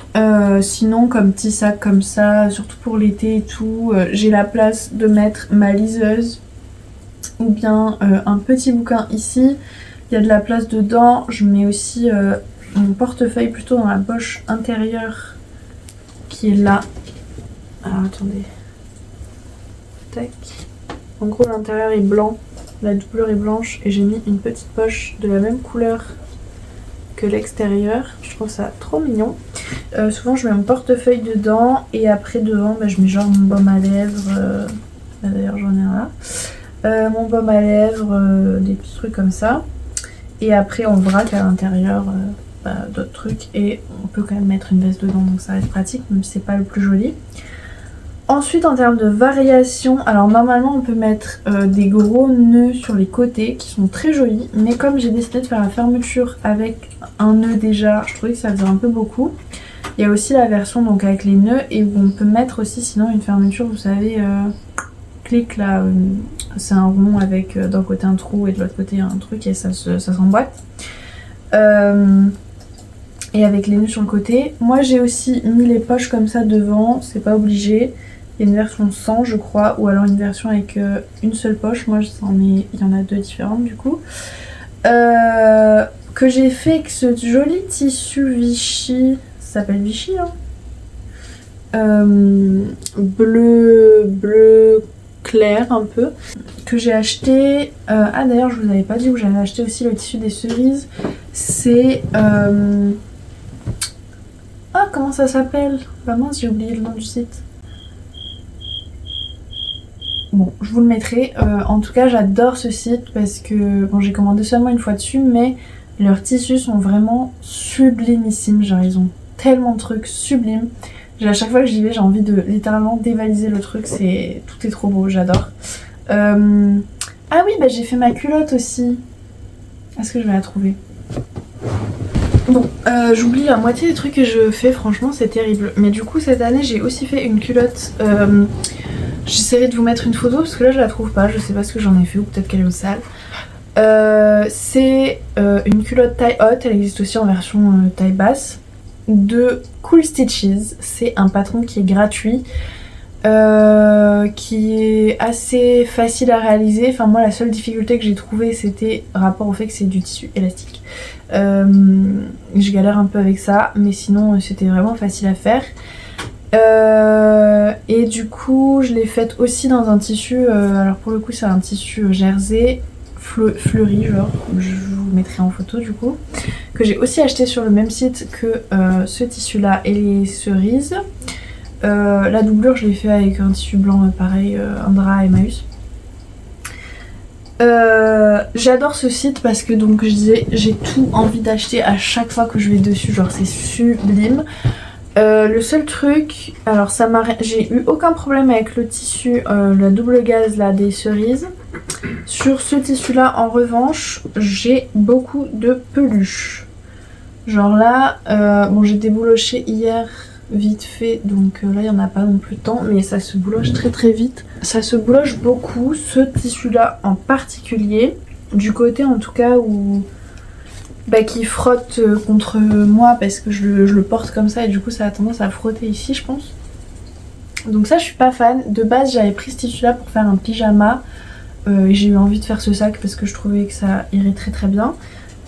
sinon comme petit sac comme ça, surtout pour l'été et tout, j'ai la place de mettre ma liseuse ou bien un petit bouquin ici. Il y a de la place dedans. Je mets aussi mon portefeuille plutôt dans la poche intérieure qui est là. Alors attendez. Tac. En gros l'intérieur est blanc, la doublure est blanche et j'ai mis une petite poche de la même couleur que l'extérieur. Je trouve ça trop mignon. Souvent je mets mon portefeuille dedans et après devant je mets genre mon baume à lèvres. D'ailleurs j'en ai un là. Mon baume à lèvres, des petits trucs comme ça. Et après on vrac à l'intérieur d'autres trucs et on peut quand même mettre une veste dedans donc ça reste pratique même si c'est pas le plus joli. Ensuite en termes de variation, alors normalement on peut mettre des gros nœuds sur les côtés qui sont très jolis, mais comme j'ai décidé de faire la fermeture avec un nœud déjà, je trouvais que ça faisait un peu beaucoup. Il y a aussi la version donc avec les nœuds et où on peut mettre aussi sinon une fermeture, vous savez, clic là, c'est un rond avec d'un côté un trou et de l'autre côté un truc et ça s'emboîte. Et avec les nœuds sur le côté. Moi j'ai aussi mis les poches comme ça devant, c'est pas obligé. Il y a une version sans je crois, ou alors une version avec une seule poche. Moi il y en a 2 différentes du coup. Que j'ai fait avec ce joli tissu Vichy, ça s'appelle Vichy hein, bleu clair un peu, que j'ai acheté. Ah d'ailleurs je vous avais pas dit où j'avais acheté aussi le tissu des cerises. C'est ah comment ça s'appelle? Bah mince j'ai oublié le nom du site. Bon, je vous le mettrai. En tout cas, j'adore ce site parce que bon, j'ai commandé seulement une fois dessus, mais leurs tissus sont vraiment sublimissimes. Genre, ils ont tellement de trucs sublimes. À chaque fois que j'y vais, j'ai envie de littéralement dévaliser le truc. Tout est trop beau, j'adore. Ah oui, bah j'ai fait ma culotte aussi. Est-ce que je vais la trouver? Bon, j'oublie la moitié des trucs que je fais, franchement, c'est terrible. Mais du coup, cette année, j'ai aussi fait une culotte. J'essaierai de vous mettre une photo parce que là je la trouve pas, je sais pas ce que j'en ai fait ou peut-être qu'elle est au sale. C'est une culotte taille haute, elle existe aussi en version taille basse, de Cool Stitches. C'est un patron qui est gratuit, qui est assez facile à réaliser. Enfin moi la seule difficulté que j'ai trouvée c'était rapport au fait que c'est du tissu élastique. Je galère un peu avec ça, mais sinon c'était vraiment facile à faire. Et du coup je l'ai faite aussi dans un tissu, alors pour le coup c'est un tissu jersey fleuri, genre je vous mettrai en photo du coup, que j'ai aussi acheté sur le même site que ce tissu là et les cerises. La doublure je l'ai fait avec un tissu blanc pareil, un drap Emmaüs. J'adore ce site parce que donc je disais j'ai tout envie d'acheter à chaque fois que je vais dessus, genre c'est sublime. Le seul truc, alors j'ai eu aucun problème avec le tissu, la double gaze là des cerises. Sur ce tissu là en revanche j'ai beaucoup de peluches. Genre là, bon j'ai débouloché hier vite fait, donc là il n'y en a pas non plus tant, mais ça se bouloche très très vite. Ça se bouloche beaucoup, ce tissu là en particulier, du côté en tout cas où qui frotte contre moi parce que je le porte comme ça et du coup ça a tendance à frotter ici je pense. Donc ça je suis pas fan. De base j'avais pris ce tissu là pour faire un pyjama et j'ai eu envie de faire ce sac parce que je trouvais que ça irait très très bien.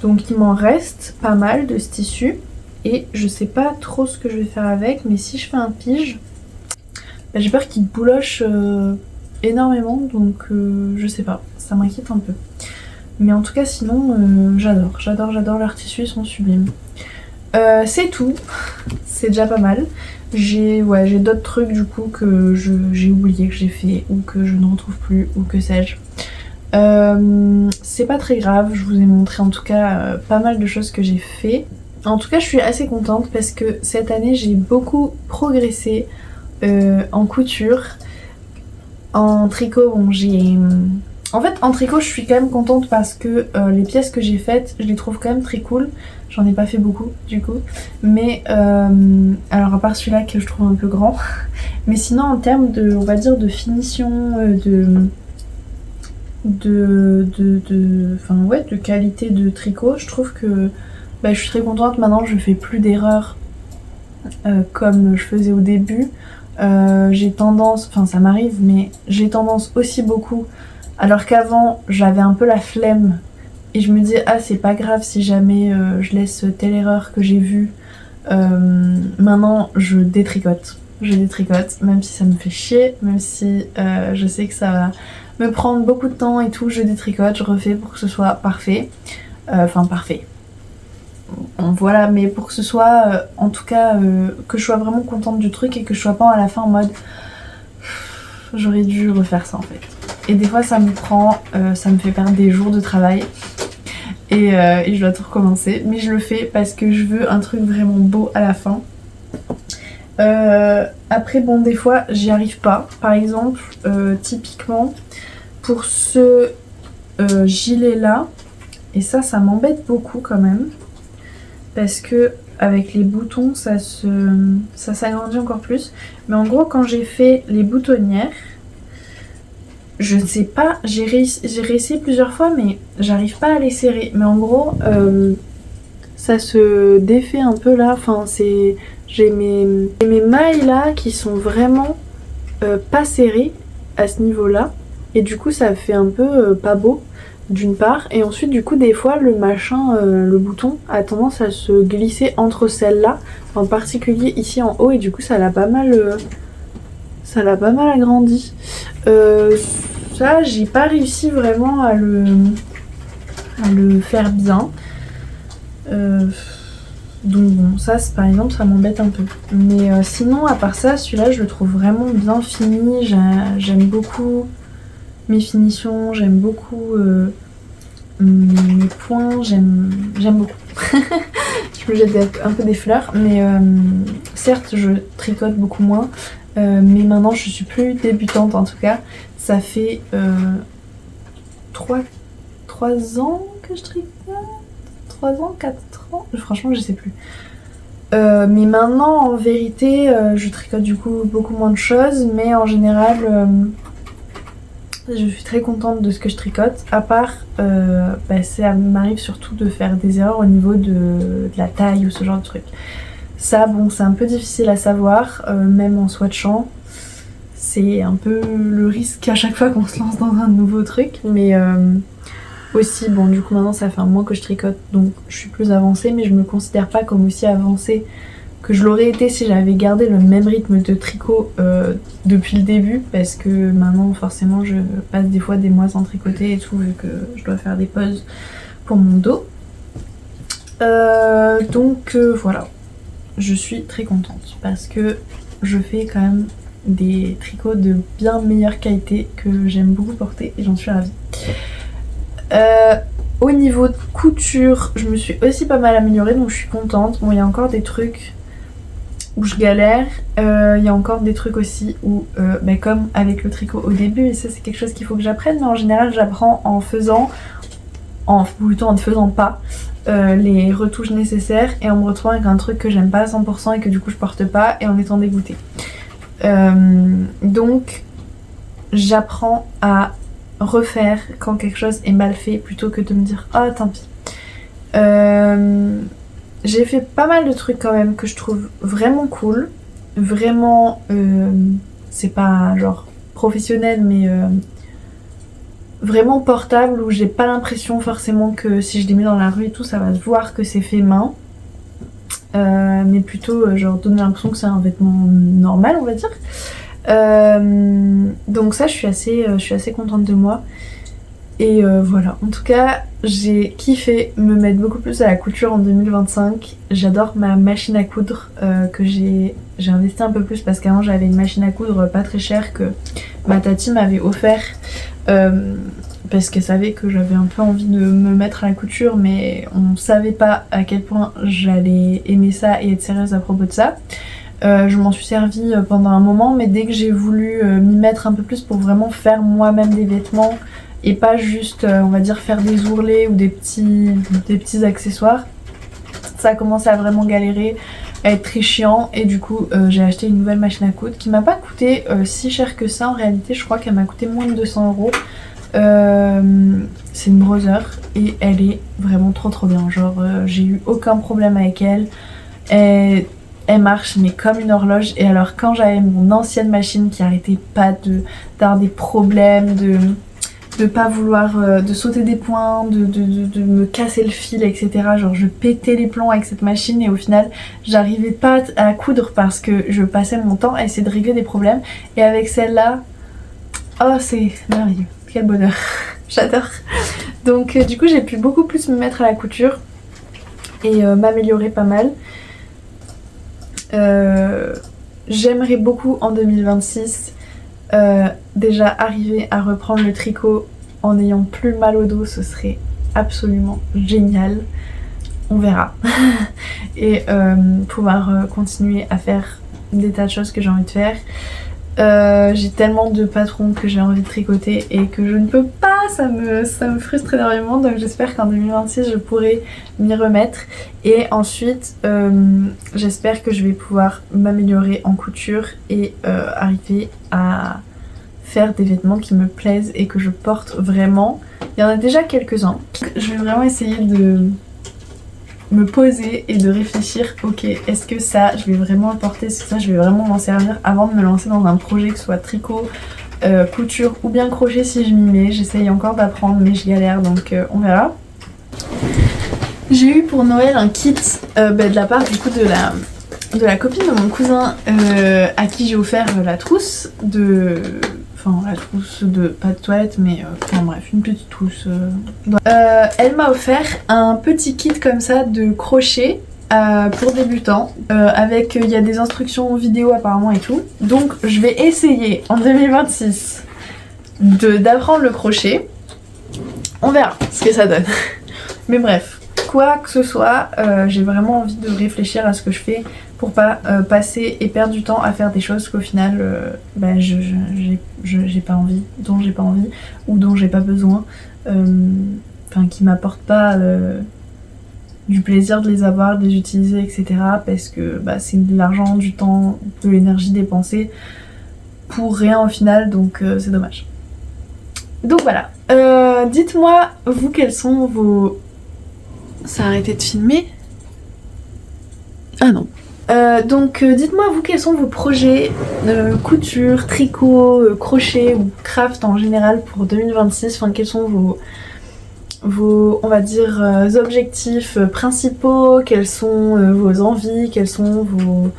Donc il m'en reste pas mal de ce tissu et je sais pas trop ce que je vais faire avec, mais si je fais un pige, j'ai peur qu'il bouloche énormément, donc je sais pas, ça m'inquiète un peu. Mais en tout cas sinon j'adore leurs tissus, ils sont sublimes. C'est tout, c'est déjà pas mal. J'ai d'autres trucs du coup que j'ai oublié que j'ai fait ou que je ne retrouve plus ou que sais-je. C'est pas très grave, je vous ai montré en tout cas pas mal de choses que j'ai fait. En tout cas je suis assez contente parce que cette année j'ai beaucoup progressé en couture. En tricot, bon j'ai... En fait en tricot je suis quand même contente parce que les pièces que j'ai faites je les trouve quand même très cool. J'en ai pas fait beaucoup du coup. Mais alors à part celui-là que je trouve un peu grand. Mais sinon en termes de, on va dire, de finition, de qualité de tricot, je trouve que je suis très contente. Maintenant je fais plus d'erreurs comme je faisais au début. J'ai tendance, enfin ça m'arrive, mais j'ai tendance aussi beaucoup, alors qu'avant j'avais un peu la flemme et je me disais ah c'est pas grave si jamais je laisse telle erreur que j'ai vue. Maintenant je détricote même si ça me fait chier, même si je sais que ça va me prendre beaucoup de temps et tout, je détricote, je refais pour que ce soit parfait. Enfin parfait. Bon, voilà, mais pour que ce soit en tout cas que je sois vraiment contente du truc et que je sois pas à la fin en mode j'aurais dû refaire ça en fait. Et des fois ça me fait perdre des jours de travail et je dois tout recommencer, mais je le fais parce que je veux un truc vraiment beau à la fin. Après bon des fois j'y arrive pas, par exemple typiquement pour ce gilet là, et ça m'embête beaucoup quand même parce que avec les boutons ça s'agrandit encore plus. Mais en gros quand j'ai fait les boutonnières, je ne sais pas, j'ai réessayé plusieurs fois mais j'arrive pas à les serrer. Mais en gros ça se défait un peu là, enfin j'ai mes mailles là qui sont vraiment pas serrées à ce niveau là et du coup ça fait un peu pas beau d'une part, et ensuite du coup des fois le le bouton a tendance à se glisser entre celles-là, en particulier ici en haut, et du coup ça l'a pas mal agrandi. Ça j'ai pas réussi vraiment à le faire bien. Donc bon, ça par exemple ça m'embête un peu. Mais sinon à part ça, celui-là je le trouve vraiment bien fini. J'aime beaucoup mes finitions, j'aime beaucoup mes points, j'aime beaucoup. Je me jette un peu des fleurs, mais certes je tricote beaucoup moins, mais maintenant je suis plus débutante en tout cas. Ça fait 3 ans que je tricote, 3 ans, 4 ans, franchement je sais plus. Mais maintenant en vérité je tricote du coup beaucoup moins de choses, mais en général je suis très contente de ce que je tricote, à part ça m'arrive surtout de faire des erreurs au niveau de la taille ou ce genre de truc. Ça bon c'est un peu difficile à savoir, même en swatchant. C'est un peu le risque à chaque fois qu'on se lance dans un nouveau truc, mais aussi bon du coup maintenant ça fait un mois que je tricote, donc je suis plus avancée, mais je me considère pas comme aussi avancée que je l'aurais été si j'avais gardé le même rythme de tricot depuis le début, parce que maintenant forcément je passe des fois des mois sans tricoter et tout, vu que je dois faire des pauses pour mon dos. Donc voilà, je suis très contente parce que je fais quand même des tricots de bien meilleure qualité que j'aime beaucoup porter et j'en suis ravie. Au niveau de couture, je me suis aussi pas mal améliorée, donc je suis contente. Bon, il y a encore des trucs où je galère, il y a encore des trucs aussi où, comme avec le tricot au début, et ça c'est quelque chose qu'il faut que j'apprenne, mais en général j'apprends en faisant, plutôt en ne faisant pas les retouches nécessaires et en me retrouvant avec un truc que j'aime pas à 100% et que du coup je porte pas et en étant dégoûtée. Donc j'apprends à refaire quand quelque chose est mal fait plutôt que de me dire ah tant pis. J'ai fait pas mal de trucs quand même que je trouve vraiment cool, vraiment c'est pas genre professionnel mais vraiment portable, où j'ai pas l'impression forcément que si je les mets dans la rue et tout ça va se voir que c'est fait main, mais plutôt genre donner l'impression que c'est un vêtement normal on va dire. Donc ça je suis assez contente de moi et voilà, en tout cas j'ai kiffé me mettre beaucoup plus à la couture en 2025. J'adore ma machine à coudre que j'ai investi un peu plus parce qu'avant j'avais une machine à coudre pas très chère que ma tati m'avait offert parce qu'elle savait que j'avais un peu envie de me mettre à la couture, mais on savait pas à quel point j'allais aimer ça et être sérieuse à propos de ça. Je m'en suis servie pendant un moment, mais dès que j'ai voulu m'y mettre un peu plus pour vraiment faire moi-même des vêtements et pas juste on va dire faire des ourlets ou des petits accessoires, ça a commencé à vraiment galérer, à être très chiant, et du coup j'ai acheté une nouvelle machine à coudre qui m'a pas coûté si cher que ça en réalité. Je crois qu'elle m'a coûté moins de 200 €. C'est une Brother et elle est vraiment trop bien, genre j'ai eu aucun problème avec elle. Elle marche mais comme une horloge. Et alors quand j'avais mon ancienne machine qui arrêtait pas d'avoir des problèmes, de pas vouloir, de sauter des points, de me casser le fil, etc. Genre je pétais les plombs avec cette machine et au final j'arrivais pas à coudre parce que je passais mon temps à essayer de régler des problèmes. Et avec celle-là, oh c'est merveilleux, quel bonheur, j'adore. Donc du coup j'ai pu beaucoup plus me mettre à la couture et m'améliorer pas mal. J'aimerais beaucoup en 2026 déjà arriver à reprendre le tricot en n'ayant plus mal au dos, ce serait absolument génial. On verra. Et pouvoir continuer à faire des tas de choses que j'ai envie de faire. J'ai tellement de patrons que j'ai envie de tricoter et que je ne peux pas, ça me frustre énormément, donc j'espère qu'en 2026 je pourrai m'y remettre. Et ensuite j'espère que je vais pouvoir m'améliorer en couture et arriver à faire des vêtements qui me plaisent et que je porte vraiment. Il y en a déjà quelques-uns. Je vais vraiment essayer de me poser et de réfléchir, ok, est-ce que ça je vais vraiment le porter, est-ce que ça je vais vraiment m'en servir avant de me lancer dans un projet, que ce soit tricot, couture ou bien crochet si je m'y mets. J'essaye encore d'apprendre mais je galère, donc on verra. J'ai eu pour Noël un kit de la part du coup de la copine de mon cousin à qui j'ai offert la trousse de... Enfin la trousse de... pas de toilette mais enfin bref, une petite trousse. Elle m'a offert un petit kit comme ça de crochet pour débutants avec il y a des instructions vidéo apparemment et tout. Donc je vais essayer en 2026 d'apprendre le crochet. On verra ce que ça donne. Mais bref, quoi que ce soit, j'ai vraiment envie de réfléchir à ce que je fais pour pas passer et perdre du temps à faire des choses qu'au final j'ai pas envie, dont j'ai pas envie ou dont j'ai pas besoin, enfin qui m'apportent pas du plaisir de les avoir, de les utiliser, etc. Parce que c'est de l'argent, du temps, de l'énergie dépensée pour rien au final, donc c'est dommage. Donc voilà, dites-moi vous quels sont vos... Ça a arrêté de filmer? Ah non. Donc dites-moi vous quels sont vos projets couture, tricot, crochet ou craft en général pour 2026, enfin quels sont vos, on va dire, objectifs principaux, quelles sont vos envies, quelles sont vos...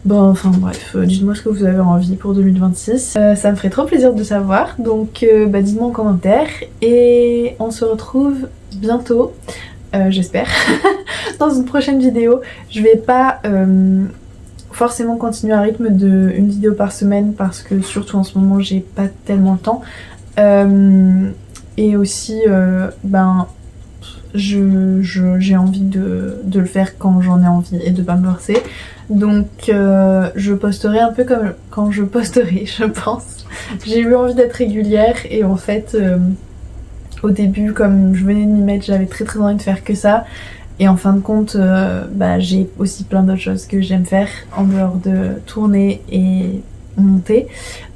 Bon, enfin bref, dites-moi ce que vous avez envie pour 2026. Ça me ferait trop plaisir de savoir, donc bah, dites-moi en commentaire et on se retrouve bientôt, j'espère, dans une prochaine vidéo. Je vais pas forcément continuer à rythme de une vidéo par semaine parce que surtout en ce moment j'ai pas tellement le temps. Et aussi, ben, j'ai envie de le faire quand j'en ai envie et de pas me forcer. Donc je posterai un peu comme quand je posterai, je pense. J'ai eu envie d'être régulière et en fait, au début, comme je venais de m'y mettre, j'avais très envie de faire que ça. Et en fin de compte, bah, j'ai aussi plein d'autres choses que j'aime faire en dehors de tourner et monter.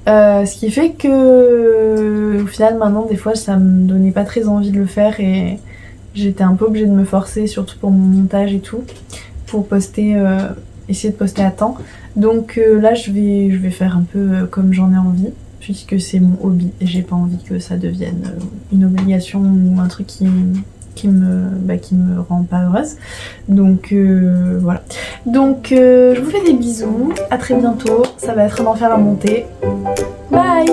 Ce qui fait que au final maintenant des fois ça me donnait pas très envie de le faire et j'étais un peu obligée de me forcer, surtout pour mon montage et tout, pour poster, essayer de poster à temps. Donc là je vais faire un peu comme j'en ai envie, puisque c'est mon hobby et j'ai pas envie que ça devienne une obligation ou un truc qui me rend pas heureuse. Donc voilà. Donc je vous fais des bisous, à très bientôt, ça va être un enfer à monter. Bye.